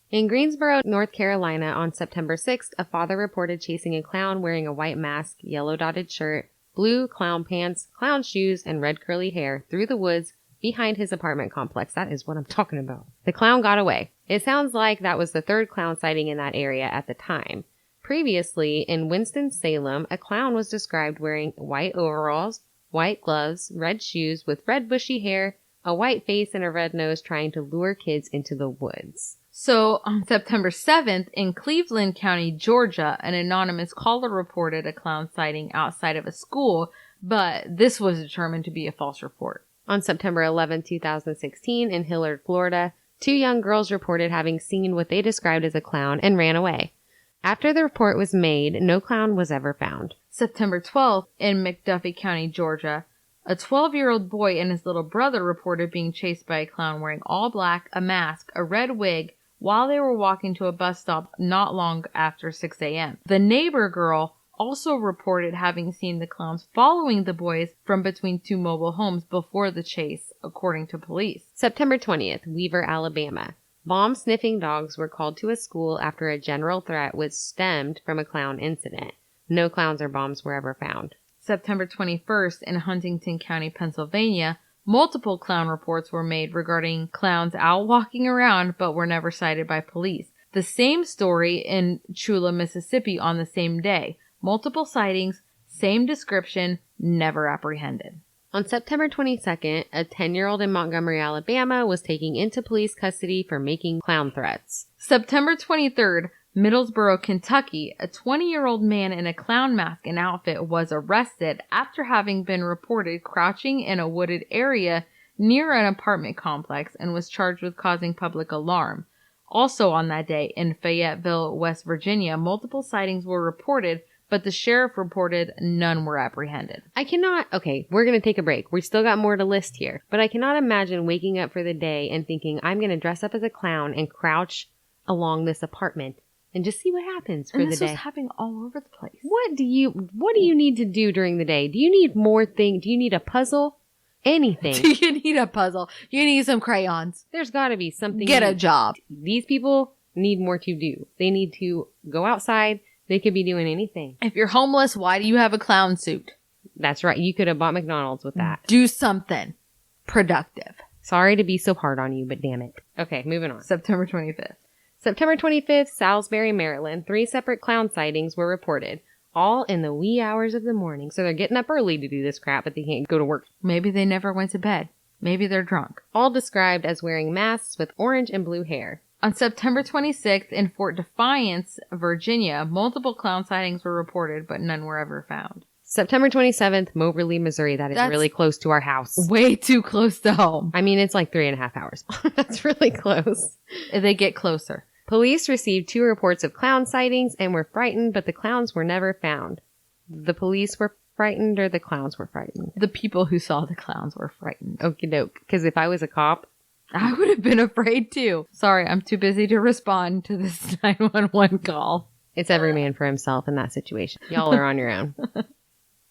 In Greensboro, North Carolina, on September 6th, a father reported chasing a clown wearing a white mask, yellow dotted shirt, blue clown pants, clown shoes, and red curly hair through the woods behind his apartment complex. That is what I'm talking about. The clown got away. It sounds like that was the third clown sighting in that area at the time. Previously, in Winston-Salem, a clown was described wearing white overalls, white gloves, red shoes with red bushy hair, a white face, and a red nose trying to lure kids into the woods. So, on September 7th, in Cleveland County, Georgia, an anonymous caller reported a clown sighting outside of a school, but this was determined to be a false report. On September 11, 2016, in Hillard, Florida, 2 young girls reported having seen what they described as a clown and ran away. After the report was made, no clown was ever found. September 12th, in McDuffie County, Georgia, a 12-year-old boy and his little brother reported being chased by a clown wearing all black, a mask, a red wig, while they were walking to a bus stop not long after 6 a.m. The neighbor girl also reported having seen the clowns following the boys from between 2 mobile homes before the chase, according to police. September 20th, Weaver, Alabama. Bomb-sniffing dogs were called to a school after a general threat was stemmed from a clown incident. No clowns or bombs were ever found. September 21st, in Huntington County, Pennsylvania, multiple clown reports were made regarding clowns out walking around but were never cited by police. The same story in Chula, Mississippi on the same day. Multiple sightings, same description, never apprehended. On September 22nd, a 10-year-old in Montgomery, Alabama was taken into police custody for making clown threats. September 23rd, Middlesboro, Kentucky, a 20-year-old man in a clown mask and outfit was arrested after having been reported crouching in a wooded area near an apartment complex and was charged with causing public alarm. Also on that day, in Fayetteville, West Virginia, multiple sightings were reported, but the sheriff reported none were apprehended. Okay, we're going to take a break. We still got more to list here, but I cannot imagine waking up for the day and thinking, I'm going to dress up as a clown and crouch along this apartment and just see what happens for the day. And this was happening all over the place. What do you need to do during the day? Do you need more things? Do you need a puzzle? Anything. Do you need a puzzle? You need some crayons. There's got to be something. Get a job. These people need more to do. They need to go outside. They could be doing anything. If you're homeless, why do you have a clown suit? That's right. You could have bought McDonald's with that. Do something productive. Sorry to be so hard on you, but damn it. Okay, moving on. September 25th. September 25th, Salisbury, Maryland. 3 separate clown sightings were reported, all in the wee hours of the morning. So they're getting up early to do this crap, but they can't go to work. Maybe they never went to bed. Maybe they're drunk. All described as wearing masks with orange and blue hair. On September 26th, in Fort Defiance, Virginia, multiple clown sightings were reported, but none were ever found. September 27th, Moberly, Missouri. That's really close to our house. Way too close to home. I mean, it's like 3.5 hours. That's really close. They get closer. Police received 2 reports of clown sightings and were frightened, but the clowns were never found. The police were frightened or the clowns were frightened? The people who saw the clowns were frightened. Okie doke. Because if I was a cop, I would have been afraid too. Sorry, I'm too busy to respond to this 911 call. It's every man for himself in that situation. Y'all are on your own.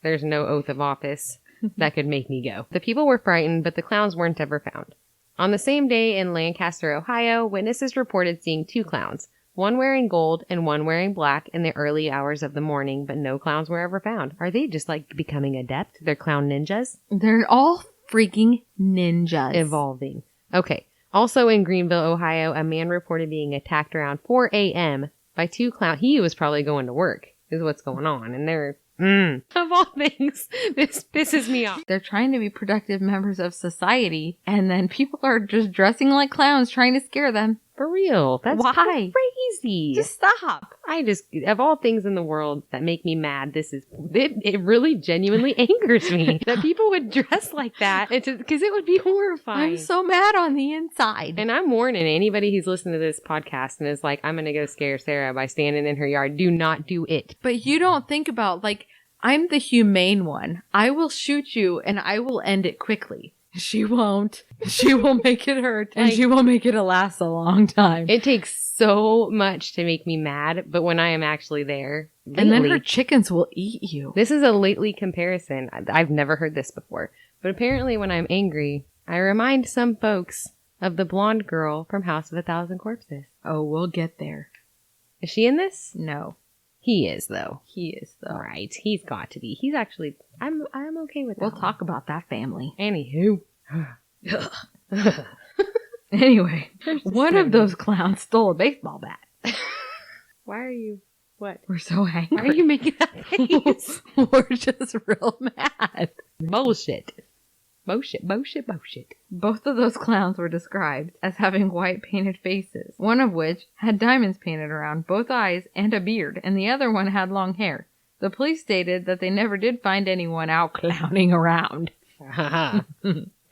There's no oath of office that could make me go. The people were frightened, but the clowns weren't ever found. On the same day in Lancaster, Ohio, witnesses reported seeing 2 clowns, one wearing gold and one wearing black in the early hours of the morning, but no clowns were ever found. Are they just like becoming adept? They're clown ninjas? They're all freaking ninjas. Evolving. Okay. Also in Greenville, Ohio, a man reported being attacked around 4 a.m. by 2 clowns. He was probably going to work, is what's going on. And they're, of all things, this pisses me off. They're trying to be productive members of society, and then people are just dressing like clowns trying to scare them. For real. That's Why? crazy. Just stop. Of all things in the world that make me mad, it really genuinely angers me that people would dress like that. Because it would be horrifying. I'm so mad on the inside. And I'm warning anybody who's listening to this podcast and is like, I'm going to go scare Sarah by standing in her yard. Do not do it. But you don't think about, like, I'm the humane one. I will shoot you and I will end it quickly. She won't. She will make it hurt and she will make it last a long time. It takes so much to make me mad, but when I am actually there, and then her chickens will eat you. This is a lately comparison. I've never heard this before, but apparently when I'm angry, I remind some folks of the blonde girl from House of a Thousand Corpses. Oh, we'll get there. Is she in this? No. He is, though. He is, though. Right. He's got to be. He's actually... I'm okay with that. We'll talk about that family. Anywho. Anyway, one of those clowns stole a baseball bat. Why are you... What? We're so angry. Why are you making that face? We're just real mad. Bullshit. Both of those clowns were described as having white painted faces, one of which had diamonds painted around both eyes and a beard, and the other one had long hair. The police stated that they never did find anyone out clowning around.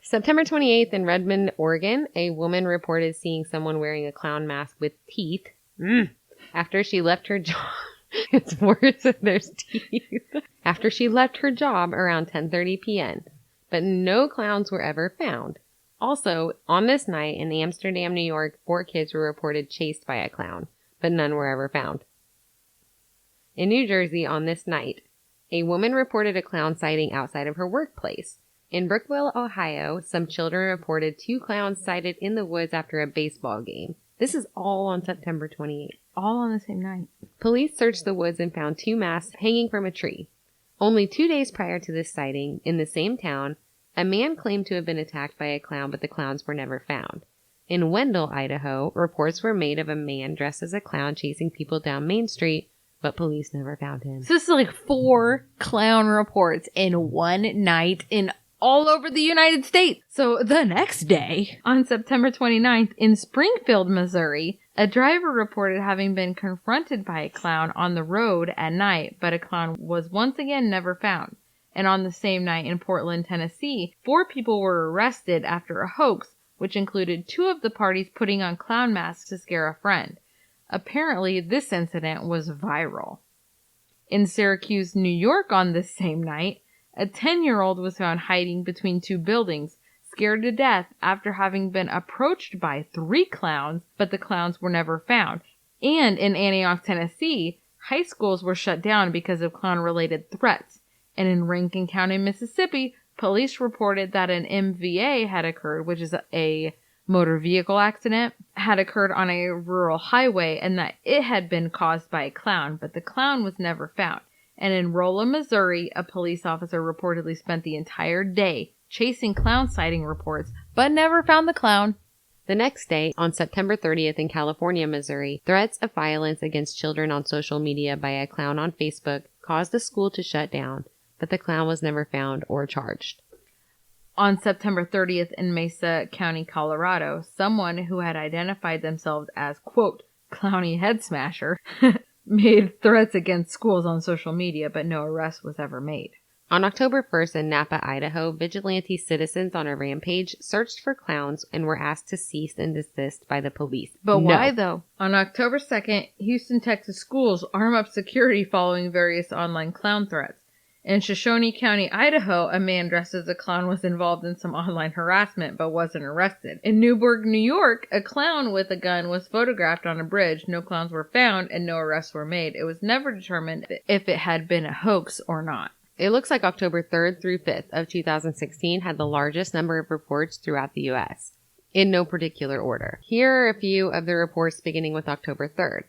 September 28th in Redmond, Oregon, a woman reported seeing someone wearing a clown mask with teeth after she left her job. It's worse if there's teeth. After she left her job around 10:30 p.m. But no clowns were ever found. Also, on this night in Amsterdam, New York, 4 kids were reported chased by a clown, but none were ever found. In New Jersey, on this night, a woman reported a clown sighting outside of her workplace. In Brookville, Ohio, some children reported 2 clowns sighted in the woods after a baseball game. This is all on September 28th. All on the same night. Police searched the woods and found 2 masks hanging from a tree. Only 2 days prior to this sighting, in the same town, a man claimed to have been attacked by a clown, but the clowns were never found. In Wendell, Idaho, reports were made of a man dressed as a clown chasing people down Main Street, but police never found him. So this is like 4 clown reports in one night in all over the United States. So the next day, on September 29th, in Springfield, Missouri, a driver reported having been confronted by a clown on the road at night, but a clown was once again never found. And on the same night in Portland, Tennessee, 4 people were arrested after a hoax, which included 2 of the parties putting on clown masks to scare a friend. Apparently, this incident was viral. In Syracuse, New York, on this same night, a 10-year-old was found hiding between 2 buildings, scared to death after having been approached by 3 clowns, but the clowns were never found. And in Antioch, Tennessee, high schools were shut down because of clown-related threats. And in Rankin County, Mississippi, police reported that an MVA had occurred, which is a motor vehicle accident, had occurred on a rural highway and that it had been caused by a clown, but the clown was never found. And in Rolla, Missouri, a police officer reportedly spent the entire day chasing clown sighting reports, but never found the clown. The next day, on September 30th in California, Missouri, threats of violence against children on social media by a clown on Facebook caused the school to shut down, but the clown was never found or charged. On September 30th in Mesa County, Colorado, someone who had identified themselves as, quote, clowny head smasher, made threats against schools on social media, but no arrest was ever made. On October 1st in Napa, Idaho, vigilante citizens on a rampage searched for clowns and were asked to cease and desist by the police. But why, though? On October 2nd, Houston, Texas schools arm up security following various online clown threats. In Shoshone County, Idaho, a man dressed as a clown was involved in some online harassment but wasn't arrested. In Newburgh, New York, a clown with a gun was photographed on a bridge. No clowns were found and no arrests were made. It was never determined if it had been a hoax or not. It looks like October 3rd through 5th of 2016 had the largest number of reports throughout the U.S., in no particular order. Here are a few of the reports beginning with October 3rd.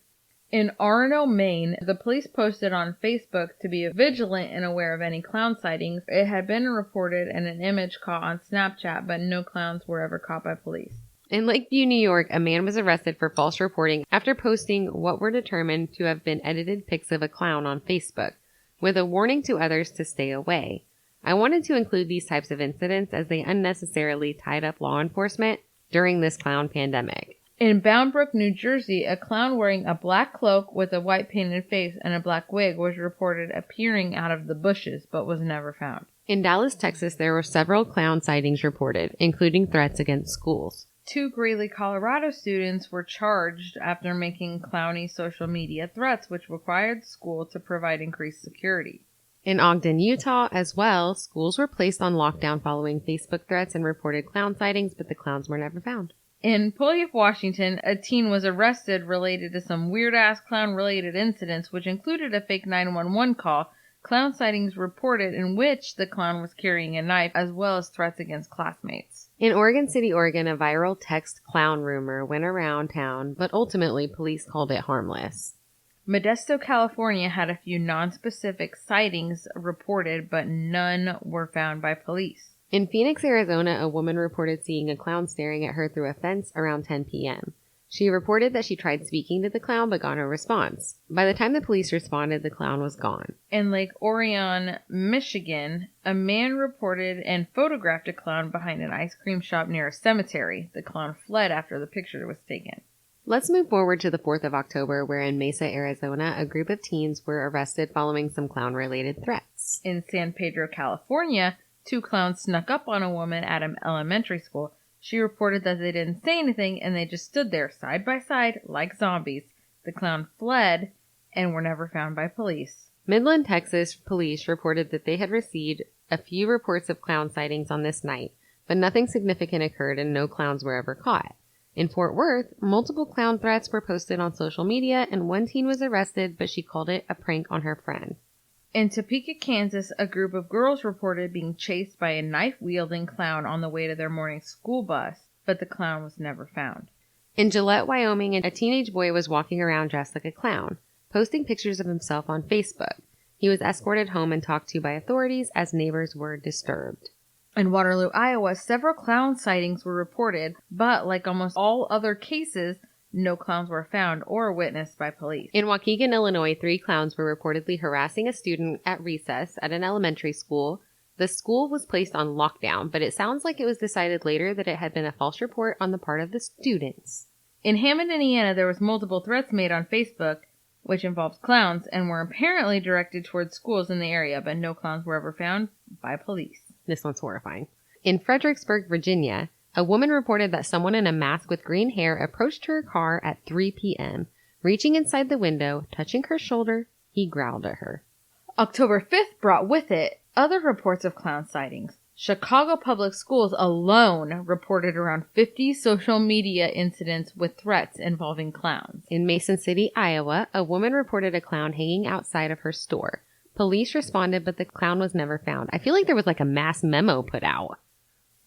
In Orono, Maine, the police posted on Facebook to be vigilant and aware of any clown sightings. It had been reported and an image caught on Snapchat, but no clowns were ever caught by police. In Lakeview, New York, a man was arrested for false reporting after posting what were determined to have been edited pics of a clown on Facebook, with a warning to others to stay away. I wanted to include these types of incidents as they unnecessarily tied up law enforcement during this clown pandemic. In Bound Brook, New Jersey, a clown wearing a black cloak with a white painted face and a black wig was reported appearing out of the bushes, but was never found. In Dallas, Texas, there were several clown sightings reported, including threats against schools. 2 Greeley, Colorado students were charged after making clowny social media threats, which required school to provide increased security. In Ogden, Utah, as well, schools were placed on lockdown following Facebook threats and reported clown sightings, but the clowns were never found. In Puyallup, Washington, a teen was arrested related to some weird-ass clown-related incidents, which included a fake 911 call, clown sightings reported in which the clown was carrying a knife, as well as threats against classmates. In Oregon City, Oregon, a viral text clown rumor went around town, but ultimately police called it harmless. Modesto, California had a few non-specific sightings reported, but none were found by police. In Phoenix, Arizona, a woman reported seeing a clown staring at her through a fence around 10 p.m. She reported that she tried speaking to the clown but got no response. By the time the police responded, the clown was gone. In Lake Orion, Michigan, a man reported and photographed a clown behind an ice cream shop near a cemetery. The clown fled after the picture was taken. Let's move forward to the 4th of October, where in Mesa, Arizona, a group of teens were arrested following some clown-related threats. In San Pedro, California, 2 clowns snuck up on a woman at an elementary school. She reported that they didn't say anything and they just stood there side by side like zombies. The clown fled and were never found by police. Midland, Texas police reported that they had received a few reports of clown sightings on this night, but nothing significant occurred and no clowns were ever caught. In Fort Worth, multiple clown threats were posted on social media and one teen was arrested, but she called it a prank on her friend. In Topeka, Kansas, a group of girls reported being chased by a knife-wielding clown on the way to their morning school bus, but the clown was never found. In Gillette, Wyoming, a teenage boy was walking around dressed like a clown, posting pictures of himself on Facebook. He was escorted home and talked to by authorities as neighbors were disturbed. In Waterloo, Iowa, several clown sightings were reported, but like almost all other cases, no clowns were found or witnessed by police. In Waukegan, Illinois, 3 clowns were reportedly harassing a student at recess at an elementary school. The school was placed on lockdown, but it sounds like it was decided later that it had been a false report on the part of the students. In Hammond, Indiana, there was multiple threats made on Facebook, which involved clowns, and were apparently directed towards schools in the area, but no clowns were ever found by police. This one's horrifying. In Fredericksburg, Virginia, a woman reported that someone in a mask with green hair approached her car at 3 p.m. Reaching inside the window, touching her shoulder, he growled at her. October 5th brought with it other reports of clown sightings. Chicago Public Schools alone reported around 50 social media incidents with threats involving clowns. In Mason City, Iowa, a woman reported a clown hanging outside of her store. Police responded, but the clown was never found. I feel like there was like a mass memo put out.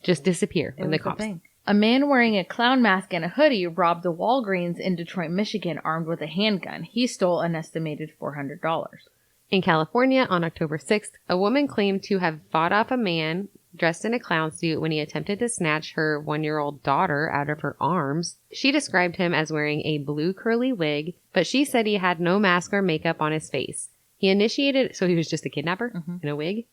Just disappear when the cops. A man wearing a clown mask and a hoodie robbed a Walgreens in Detroit, Michigan, armed with a handgun. He stole an estimated $400. In California, on October 6th, a woman claimed to have fought off a man dressed in a clown suit when he attempted to snatch her 1-year-old daughter out of her arms. She described him as wearing a blue curly wig, but she said he had no mask or makeup on his face. So he was just a kidnapper in a wig?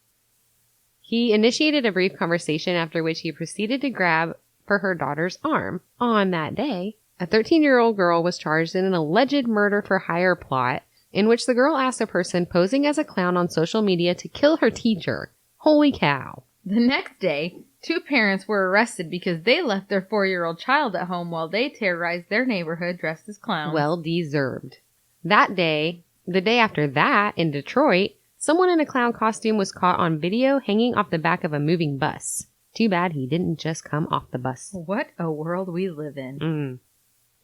He initiated a brief conversation after which he proceeded to grab for her daughter's arm. On that day, a 13-year-old girl was charged in an alleged murder for hire plot in which the girl asked a person posing as a clown on social media to kill her teacher. Holy cow. The next day, 2 parents were arrested because they left their 4-year-old child at home while they terrorized their neighborhood dressed as clowns. Well deserved. That day, the day after that, in Detroit, someone in a clown costume was caught on video hanging off the back of a moving bus. Too bad he didn't just come off the bus. What a world we live in.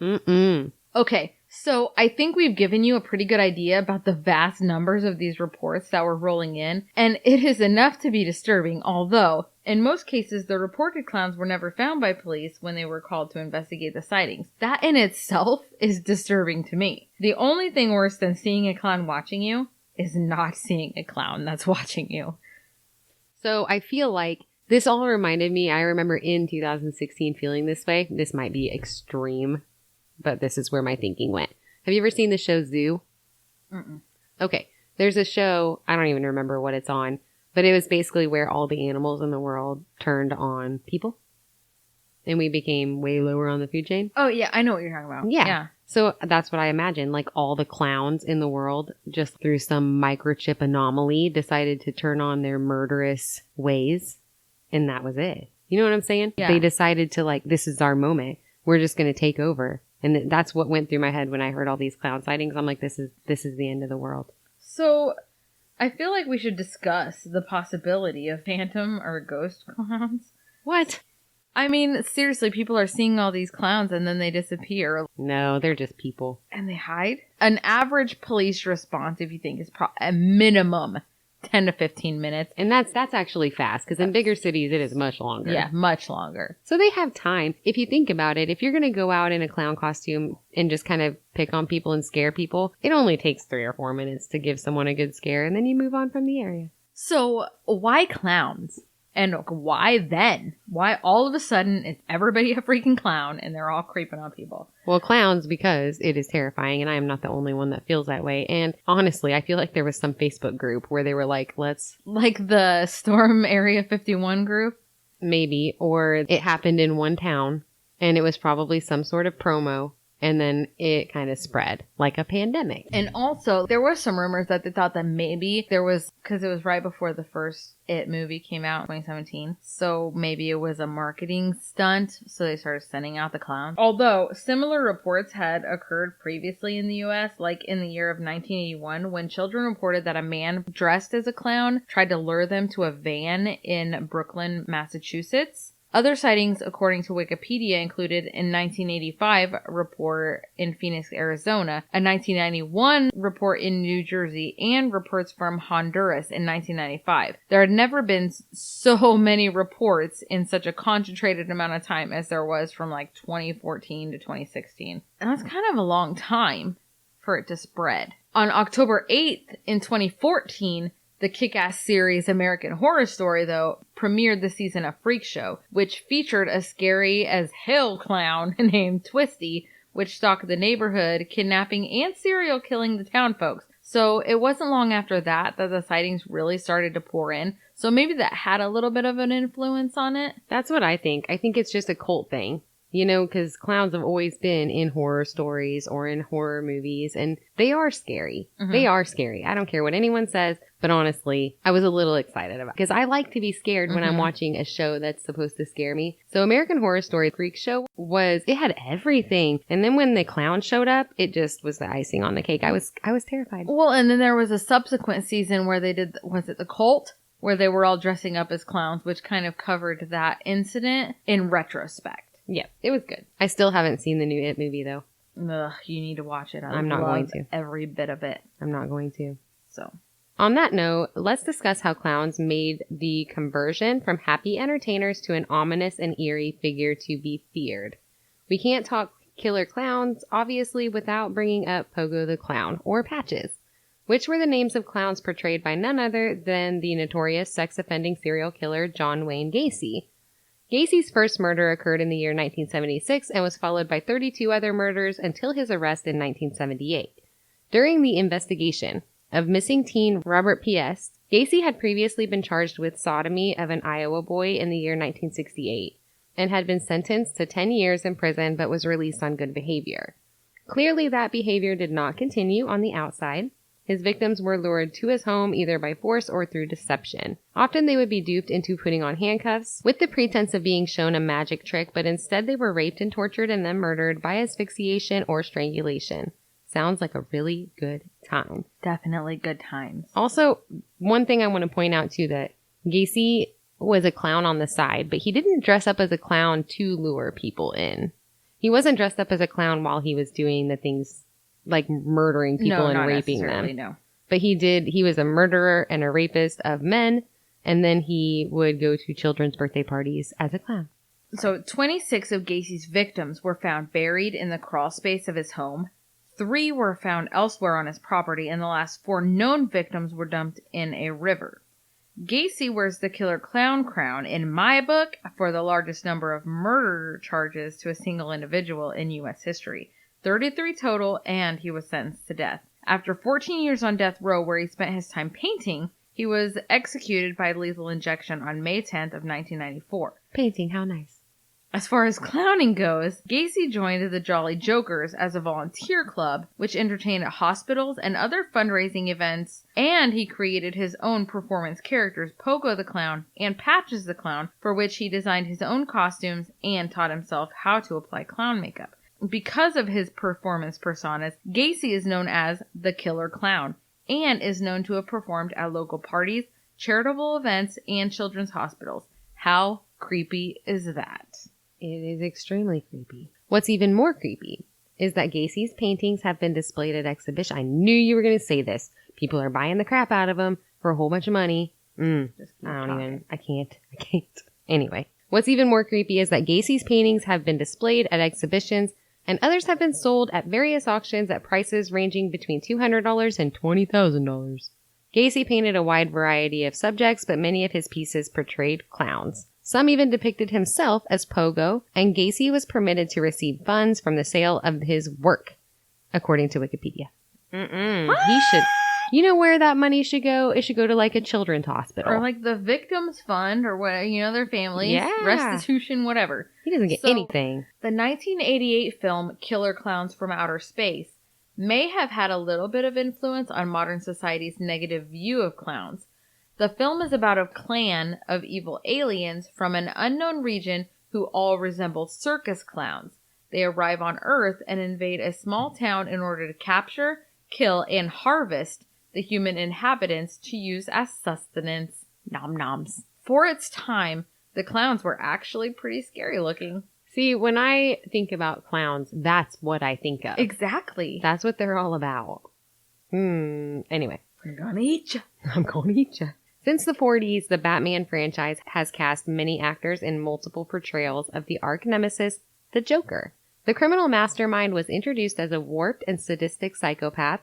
Mm-mm. Okay, so I think we've given you a pretty good idea about the vast numbers of these reports that were rolling in, and it is enough to be disturbing, although in most cases the reported clowns were never found by police when they were called to investigate the sightings. That in itself is disturbing to me. The only thing worse than seeing a clown watching you is not seeing a clown that's watching you. So I feel like this all reminded me, I remember in 2016 feeling this way. This might be extreme, but this is where my thinking went. Have you ever seen the show Zoo? Mm-mm. Okay. There's a show, I don't even remember what it's on, but it was basically where all the animals in the world turned on people. and we became way lower on the food chain. Oh, yeah. I know what you're talking about. Yeah. So that's what I imagine. Like all the clowns in the world, just through some microchip anomaly, decided to turn on their murderous ways. And that was it. You know what I'm saying? Yeah. They decided to like, this is our moment. We're just going to take over. And that's what went through my head when I heard all these clown sightings. I'm like, this is the end of the world. So I feel like we should discuss the possibility of phantom or ghost clowns. What? I mean, seriously, people are seeing all these clowns and then they disappear. No, they're just people. And they hide? An average police response, if you think, is a minimum 10 to 15 minutes. And that's actually fast, because in bigger cities, it is much longer. Yeah, much longer. So they have time. If you think about it, if you're going to go out in a clown costume and just kind of pick on people and scare people, it only takes 3 or 4 minutes to give someone a good scare, and then you move on from the area. So why clowns? And why then? Why all of a sudden is everybody a freaking clown and they're all creeping on people? Well, clowns, because it is terrifying, and I am not the only one that feels that way. And honestly, I feel like there was some Facebook group where they were like, let's... Like the Storm Area 51 group? Maybe. Or it happened in one town, and it was probably some sort of promo. And then it kind of spread like a pandemic. And also, there were some rumors that they thought that maybe there was, because it was right before the first It movie came out in 2017. So maybe it was a marketing stunt. So they started sending out the clowns. Although similar reports had occurred previously in the US, like in the year of 1981, when children reported that a man dressed as a clown tried to lure them to a van in Brooklyn, Massachusetts. Other sightings, according to Wikipedia, included in 1985 a report in Phoenix, Arizona, a 1991 report in New Jersey, and reports from Honduras in 1995. There had never been so many reports in such a concentrated amount of time as there was from like 2014 to 2016. And that's kind of a long time for it to spread. On October 8th in 2014, the kick-ass series American Horror Story, though, premiered the season of Freak Show, which featured a scary as hell clown named Twisty, which stalked the neighborhood, kidnapping and serial killing the town folks. So it wasn't long after that the sightings really started to pour in. So maybe that had a little bit of an influence on it. That's what I think. I think it's just a cult thing. You know, because clowns have always been in horror stories or in horror movies, and they are scary. Mm-hmm. They are scary. I don't care what anyone says, but honestly, I was a little excited about it because I like to be scared when I'm watching a show that's supposed to scare me. So American Horror Story Freak Show it had everything. And then when the clown showed up, it just was the icing on the cake. I was terrified. Well, and then there was a subsequent season where they did, was it The Cult? Where they were all dressing up as clowns, which kind of covered that incident in retrospect. Yeah, it was good. I still haven't seen the new It movie, though. Ugh, you need to watch it. I'm not going to. Every bit of it. I'm not going to. So, on that note, let's discuss how clowns made the conversion from happy entertainers to an ominous and eerie figure to be feared. We can't talk killer clowns, obviously, without bringing up Pogo the Clown, or Patches, which were the names of clowns portrayed by none other than the notorious sex-offending serial killer John Wayne Gacy. Gacy's first murder occurred in the year 1976 and was followed by 32 other murders until his arrest in 1978. During the investigation of missing teen Robert P.S., Gacy had previously been charged with sodomy of an Iowa boy in the year 1968 and had been sentenced to 10 years in prison but was released on good behavior. Clearly, that behavior did not continue on the outside. His victims were lured to his home either by force or through deception. Often they would be duped into putting on handcuffs with the pretense of being shown a magic trick, but instead they were raped and tortured and then murdered by asphyxiation or strangulation. Sounds like a really good time. Definitely good times. Also, one thing I want to point out too, that Gacy was a clown on the side, but he didn't dress up as a clown to lure people in. He wasn't dressed up as a clown while he was doing the things like murdering people and raping them. No. But he was a murderer and a rapist of men, and then he would go to children's birthday parties as a clown. So 26 of Gacy's victims were found buried in the crawl space of his home. 3 were found elsewhere on his property, and the last 4 known victims were dumped in a river. Gacy wears the killer clown crown, in my book, for the largest number of murder charges to a single individual in U.S. history. 33 total, and he was sentenced to death. After 14 years on death row where he spent his time painting, he was executed by lethal injection on May 10th of 1994. Painting, how nice. As far as clowning goes, Gacy joined the Jolly Jokers as a volunteer club, which entertained at hospitals and other fundraising events, and he created his own performance characters, Pogo the Clown and Patches the Clown, for which he designed his own costumes and taught himself how to apply clown makeup. Because of his performance personas, Gacy is known as the Killer Clown, and is known to have performed at local parties, charitable events, and children's hospitals. How creepy is that? It is extremely creepy. What's even more creepy is that Gacy's paintings have been displayed at exhibition. I knew you were going to say this. People are buying the crap out of them for a whole bunch of money. I can't. Anyway, what's even more creepy is that Gacy's paintings have been displayed at exhibitions and others have been sold at various auctions at prices ranging between $200 and $20,000. Gacy painted a wide variety of subjects, but many of his pieces portrayed clowns. Some even depicted himself as Pogo, and Gacy was permitted to receive funds from the sale of his work, according to Wikipedia. He should... You know where that money should go? It should go to like a children's hospital. Or like the victims fund or what, their families. Yeah. Restitution, whatever. He doesn't get anything. The 1988 film Killer Clowns from Outer Space may have had a little bit of influence on modern society's negative view of clowns. The film is about a clan of evil aliens from an unknown region who all resemble circus clowns. They arrive on Earth and invade a small town in order to capture, kill, and harvest the human inhabitants to use as sustenance. Nom noms. For its time, the clowns were actually pretty scary looking. See, when I think about clowns, that's what I think of. Exactly. That's what they're all about. Anyway. I'm gonna eat ya. I'm gonna eat ya. Since the 40s, the Batman franchise has cast many actors in multiple portrayals of the arch nemesis, the Joker. The criminal mastermind was introduced as a warped and sadistic psychopath,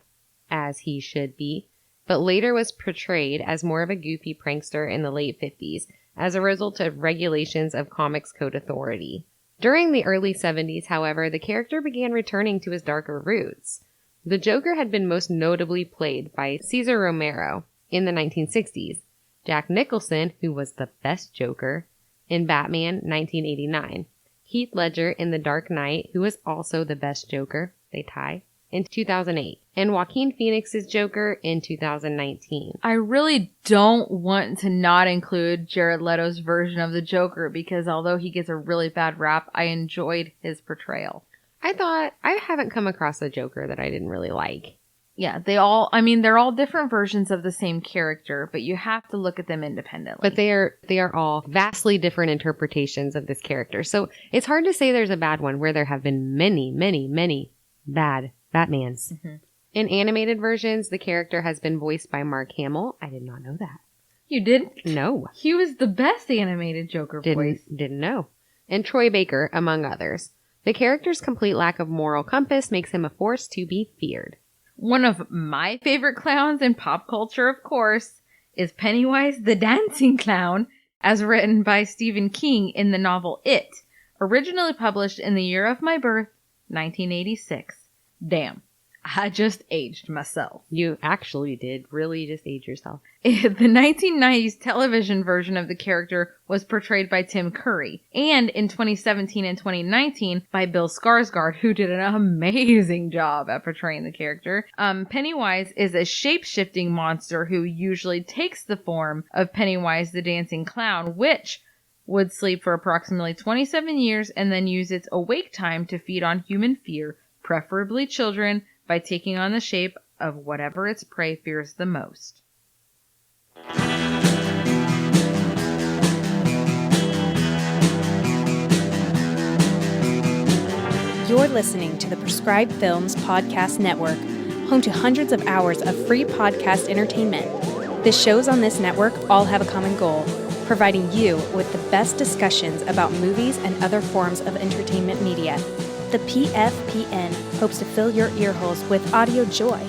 as he should be, but later was portrayed as more of a goofy prankster in the late 50s as a result of regulations of Comics Code Authority. During the early 70s, however, the character began returning to his darker roots. The Joker had been most notably played by Cesar Romero in the 1960s, Jack Nicholson, who was the best Joker, in Batman 1989, Heath Ledger in The Dark Knight, who was also the best Joker, they tie, in 2008, and Joaquin Phoenix's Joker in 2019. I really don't want to not include Jared Leto's version of the Joker because although he gets a really bad rap, I enjoyed his portrayal. I haven't come across a Joker that I didn't really like. Yeah, they're all different versions of the same character, but you have to look at them independently. But they are all vastly different interpretations of this character. So it's hard to say there's a bad one where there have been many, many, many bad Batmans. Mm-hmm. In animated versions, the character has been voiced by Mark Hamill. I did not know that. You didn't? No. He was the best animated Joker voice. Didn't know. And Troy Baker, among others. The character's complete lack of moral compass makes him a force to be feared. One of my favorite clowns in pop culture, of course, is Pennywise the Dancing Clown, as written by Stephen King in the novel It, originally published in the year of my birth, 1986. Damn, I just aged myself. You actually did really just age yourself. The 1990s television version of the character was portrayed by Tim Curry, and in 2017 and 2019 by Bill Skarsgård, who did an amazing job at portraying the character. Pennywise is a shape-shifting monster who usually takes the form of Pennywise the Dancing Clown, which would sleep for approximately 27 years and then use its awake time to feed on human fear, preferably children, by taking on the shape of whatever its prey fears the most. You're listening to the Prescribed Films Podcast Network, home to hundreds of hours of free podcast entertainment. The shows on this network all have a common goal, providing you with the best discussions about movies and other forms of entertainment media. The PFPN hopes to fill your earholes with audio joy.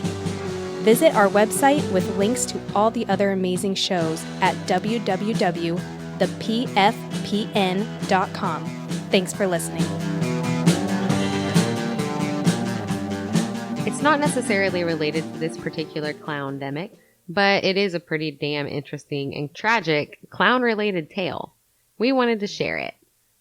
Visit our website with links to all the other amazing shows at www.thepfpn.com. Thanks for listening. It's not necessarily related to this particular clown-demic, but it is a pretty damn interesting and tragic clown-related tale. We wanted to share it.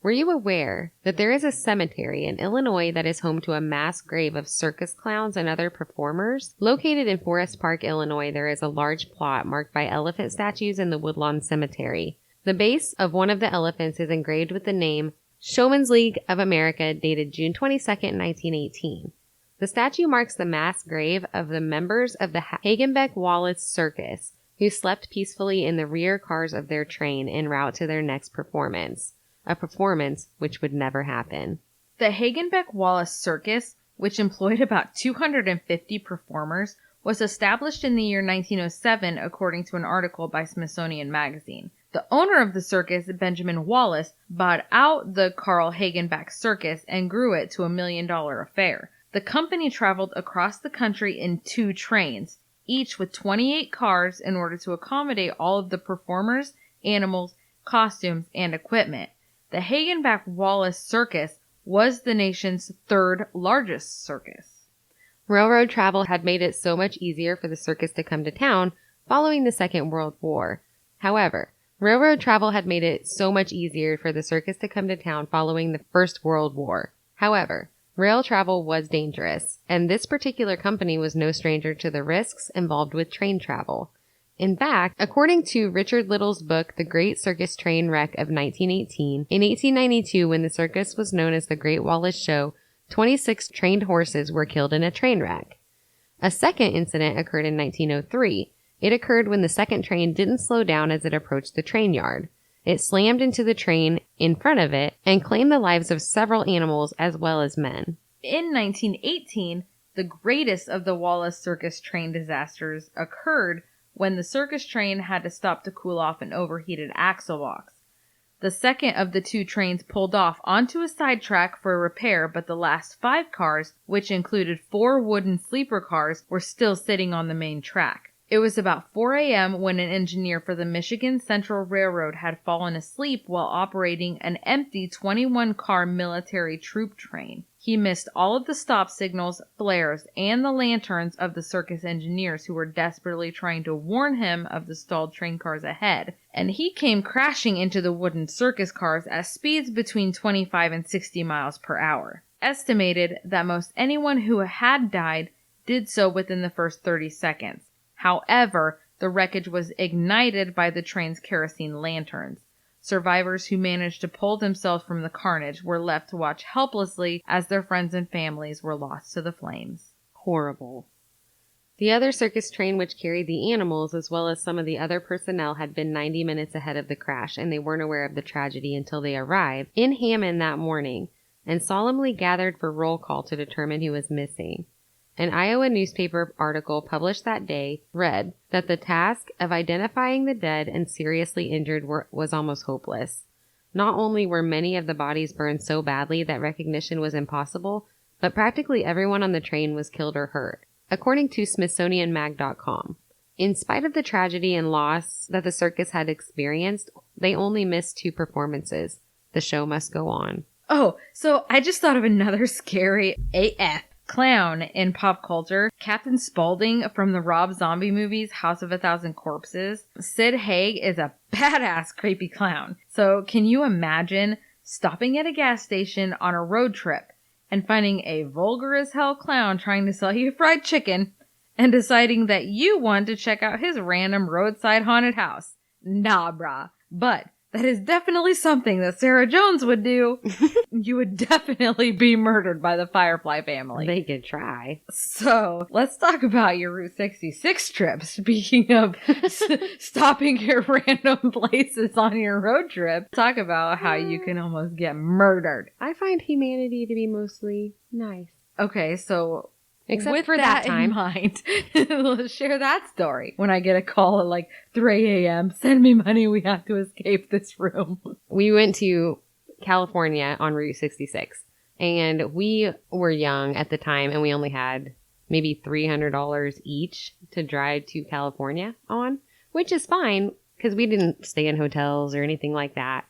Were you aware that there is a cemetery in Illinois that is home to a mass grave of circus clowns and other performers? Located in Forest Park, Illinois, there is a large plot marked by elephant statues in the Woodlawn Cemetery. The base of one of the elephants is engraved with the name Showman's League of America, dated June 22, 1918. The statue marks the mass grave of the members of the Hagenbeck-Wallace Circus, who slept peacefully in the rear cars of their train en route to their next performance. A performance which would never happen. The Hagenbeck-Wallace Circus, which employed about 250 performers, was established in the year 1907 according to an article by Smithsonian Magazine. The owner of the circus, Benjamin Wallace, bought out the Carl Hagenbeck Circus and grew it to $1 million affair. The company traveled across the country in 2 trains, each with 28 cars in order to accommodate all of the performers, animals, costumes, and equipment. The Hagenbeck-Wallace Circus was the nation's 3rd largest circus. Railroad travel had made it so much easier for the circus to come to town following the Second World War. However, railroad travel had made it so much easier for the circus to come to town following the First World War. However, rail travel was dangerous, and this particular company was no stranger to the risks involved with train travel. In fact, according to Richard Little's book, The Great Circus Train Wreck of 1918, in 1892, when the circus was known as the Great Wallace Show, 26 trained horses were killed in a train wreck. A second incident occurred in 1903. It occurred when the second train didn't slow down as it approached the train yard. It slammed into the train in front of it and claimed the lives of several animals as well as men. In 1918, the greatest of the Wallace Circus train disasters occurred when the circus train had to stop to cool off an overheated axle box. The second of the 2 trains pulled off onto a sidetrack for repair, but the last 5 cars, which included 4 wooden sleeper cars, were still sitting on the main track. It was about 4 a.m. when an engineer for the Michigan Central Railroad had fallen asleep while operating an empty 21-car military troop train. He missed all of the stop signals, flares, and the lanterns of the circus engineers who were desperately trying to warn him of the stalled train cars ahead, and he came crashing into the wooden circus cars at speeds between 25 and 60 miles per hour. Estimated that most anyone who had died did so within the first 30 seconds. However, the wreckage was ignited by the train's kerosene lanterns. Survivors who managed to pull themselves from the carnage were left to watch helplessly as their friends and families were lost to the flames. Horrible. The other circus train which carried the animals as well as some of the other personnel had been 90 minutes ahead of the crash, and they weren't aware of the tragedy until they arrived in Hammond that morning and solemnly gathered for roll call to determine who was missing. An Iowa newspaper article published that day read that the task of identifying the dead and seriously injured was almost hopeless. Not only were many of the bodies burned so badly that recognition was impossible, but practically everyone on the train was killed or hurt, according to SmithsonianMag.com. In spite of the tragedy and loss that the circus had experienced, they only missed 2 performances. The show must go on. Oh, so I just thought of another scary AF clown in pop culture. Captain Spaulding from the Rob Zombie movies House of a Thousand Corpses. Sid Haig is a badass creepy clown. So can you imagine stopping at a gas station on a road trip and finding a vulgar as hell clown trying to sell you fried chicken and deciding that you want to check out his random roadside haunted house? Nah, brah. But that is definitely something that Sarah Jones would do. You would definitely be murdered by the Firefly family. They could try. So, let's talk about your Route 66 trip. Speaking of stopping at random places on your road trip, talk about how you can almost get murdered. I find humanity to be mostly nice. Okay, so except with for that time in mind, let's share that story. When I get a call at like 3 a.m., send me money, we have to escape this room. We went to California on Route 66, and we were young at the time, and we only had maybe $300 each to drive to California on, which is fine because we didn't stay in hotels or anything like that.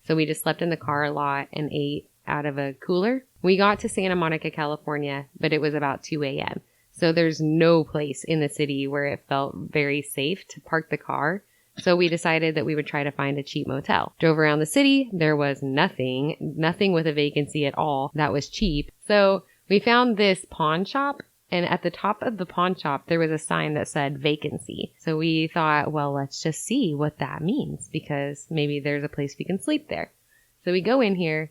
So we just slept in the car a lot and ate out of a cooler. We got to Santa Monica, California, but it was about 2 a.m. So there's no place in the city where it felt very safe to park the car. So we decided that we would try to find a cheap motel. Drove around the city. There was nothing with a vacancy at all that was cheap. So we found this pawn shop, and at the top of the pawn shop, there was a sign that said vacancy. So we thought, well, let's just see what that means, because maybe there's a place we can sleep there. So we go in here,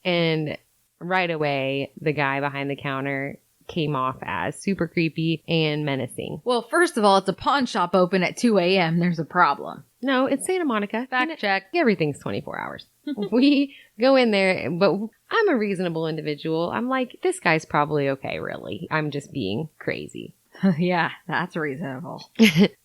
and right away, the guy behind the counter came off as super creepy and menacing. Well, first of all, it's a pawn shop open at 2 a.m. There's a problem. No, it's Santa Monica. Fact check. Everything's 24 hours. We go in there, but I'm a reasonable individual. I'm like, this guy's probably okay, really. I'm just being crazy. Yeah, that's reasonable.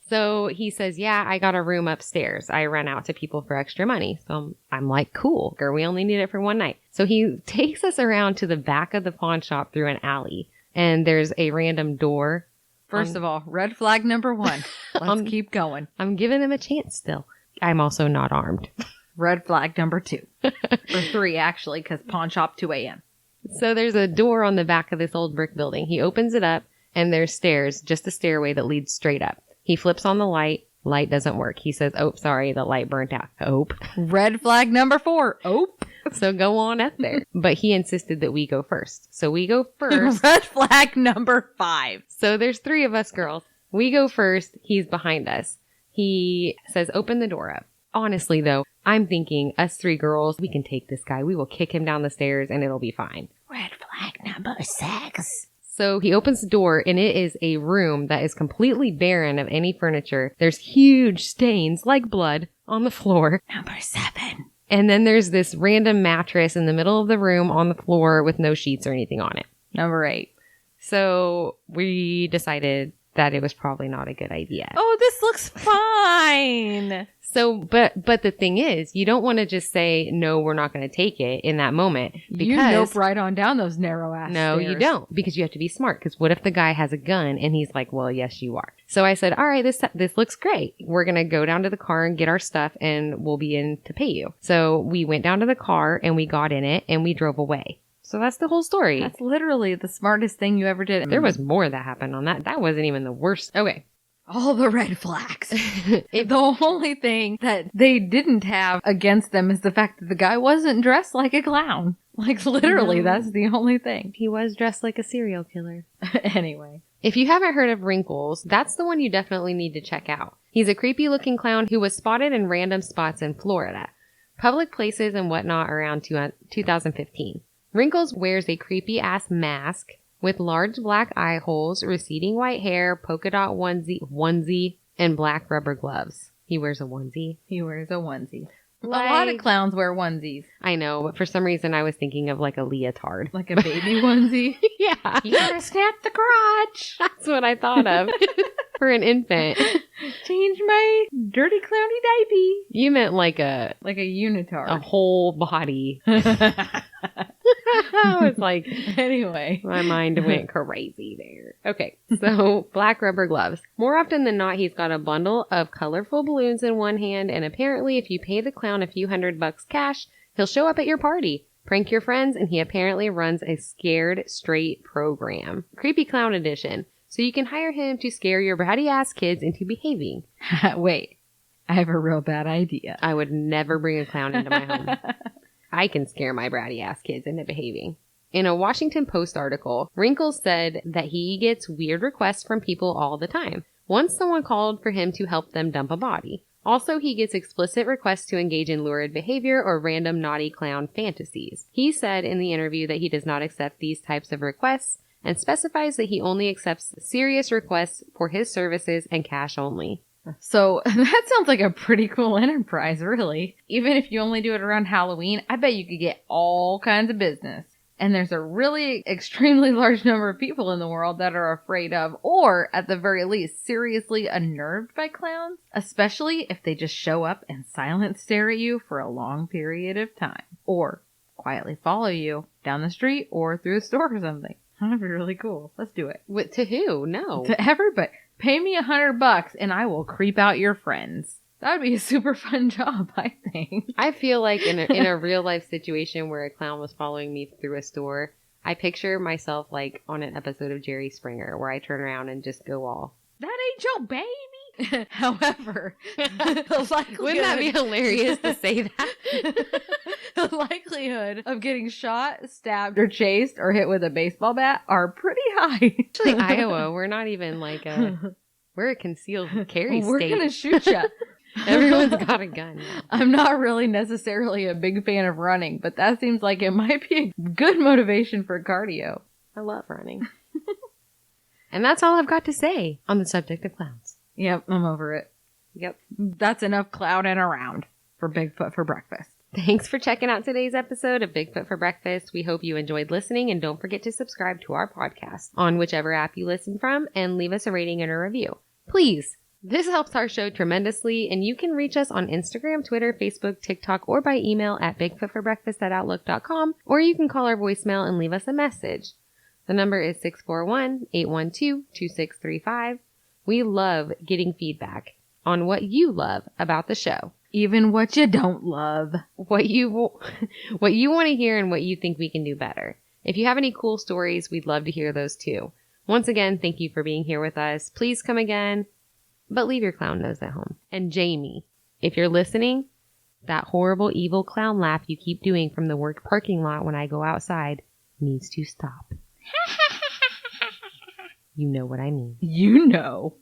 So he says, yeah, I got a room upstairs. I rent out to people for extra money. So I'm like, cool. Girl, we only need it for one night. So he takes us around to the back of the pawn shop through an alley. And there's a random door. First of all, red flag number 1. Let's keep going. I'm giving him a chance still. I'm also not armed. Red flag number 2. Or 3, actually, because pawn shop 2 a.m. So there's a door on the back of this old brick building. He opens it up, and there's stairs, just a stairway that leads straight up. He flips on the light. Light doesn't work. He says, oh, sorry, the light burnt out. Oh. Red flag number 4. Oh. So go on up there. But he insisted that we go first. So we go first. Red flag number 5. So there's 3 of us girls. We go first. He's behind us. He says, open the door up. Honestly, though, I'm thinking us 3 girls, we can take this guy. We will kick him down the stairs and it'll be fine. Red flag number 6. So he opens the door, and it is a room that is completely barren of any furniture. There's huge stains, like blood, on the floor. Number 7. And then there's this random mattress in the middle of the room on the floor with no sheets or anything on it. Number 8. So we decided that it was probably not a good idea. Oh, this looks fine. So, but the thing is, you don't want to just say, no, we're not going to take it in that moment. Because you nope right on down those narrow ass No, stairs. you don't, because you have to be smart. Because what if the guy has a gun and he's like, well, yes, you are. So I said, all right, this looks great. We're going to go down to the car and get our stuff and we'll be in to pay you. So we went down to the car and we got in it and we drove away. So that's the whole story. That's literally the smartest thing you ever did. There was more that happened on that. That wasn't even the worst. Okay. All the red flags. The only thing that they didn't have against them is the fact that the guy wasn't dressed like a clown. Like, literally, that's the only thing. He was dressed like a serial killer. Anyway. If you haven't heard of Wrinkles, that's the one you definitely need to check out. He's a creepy looking clown who was spotted in random spots in Florida, public places and whatnot around 2015. Wrinkles wears a creepy ass mask with large black eye holes, receding white hair, polka dot onesie, and black rubber gloves. He wears a onesie. He wears a onesie. A lot of clowns wear onesies. I know, but for some reason I was thinking of like a leotard. Like a baby onesie? Yeah. You gotta snap the crotch. That's what I thought of. For an infant. Change my dirty clowny diaper. You meant like a unitard. A whole body. I was like, anyway. My mind went crazy there. Okay, so black rubber gloves. More often than not, he's got a bundle of colorful balloons in one hand, and apparently if you pay the clown a few $100 cash, he'll show up at your party, prank your friends, and he apparently runs a scared straight program. Creepy Clown Edition. So you can hire him to scare your bratty ass kids into behaving. Wait, I have a real bad idea. I would never bring a clown into my home. I can scare my bratty ass kids into behaving. In a Washington Post article, Wrinkles said that he gets weird requests from people all the time. Once someone called for him to help them dump a body. Also, he gets explicit requests to engage in lurid behavior or random naughty clown fantasies. He said in the interview that he does not accept these types of requests and specifies that he only accepts serious requests for his services and cash only. So that sounds like a pretty cool enterprise, really. Even if you only do it around Halloween, I bet you could get all kinds of business. And there's a really extremely large number of people in the world that are afraid of, or at the very least, seriously unnerved by clowns. Especially if they just show up and silent stare at you for a long period of time. Or quietly follow you down the street or through a store or something. That'd be really cool. Let's do it. To who? No. To everybody. Pay me $100 and I will creep out your friends. That would be a super fun job, I think. I feel like in a real life situation where a clown was following me through a store, I picture myself like on an episode of Jerry Springer where I turn around and just go all, that ain't your baby. However, Wouldn't that be hilarious to say that? The likelihood of getting shot, stabbed, or chased or hit with a baseball bat are pretty high. Actually, Iowa, we're not even like we're a concealed carry We're state. gonna shoot you. Everyone's got a gun now. I'm not really necessarily a big fan of running, but that seems like it might be a good motivation for cardio. I love running. And that's all I've got to say on the subject of clowns. Yep, I'm over it. Yep. That's enough clowning around for Bigfoot for breakfast. Thanks for checking out today's episode of Bigfoot for Breakfast. We hope you enjoyed listening, and don't forget to subscribe to our podcast on whichever app you listen from and leave us a rating and a review. Please. This helps our show tremendously, and you can reach us on Instagram, Twitter, Facebook, TikTok, or by email at bigfootforbreakfast@outlook.com, or you can call our voicemail and leave us a message. The number is 641-812-2635. We love getting feedback on what you love about the show. Even what you don't love. What you want to hear and what you think we can do better. If you have any cool stories, we'd love to hear those too. Once again, thank you for being here with us. Please come again, but leave your clown nose at home. And Jamie, if you're listening, that horrible evil clown laugh you keep doing from the work parking lot when I go outside needs to stop. You know what I mean. You know.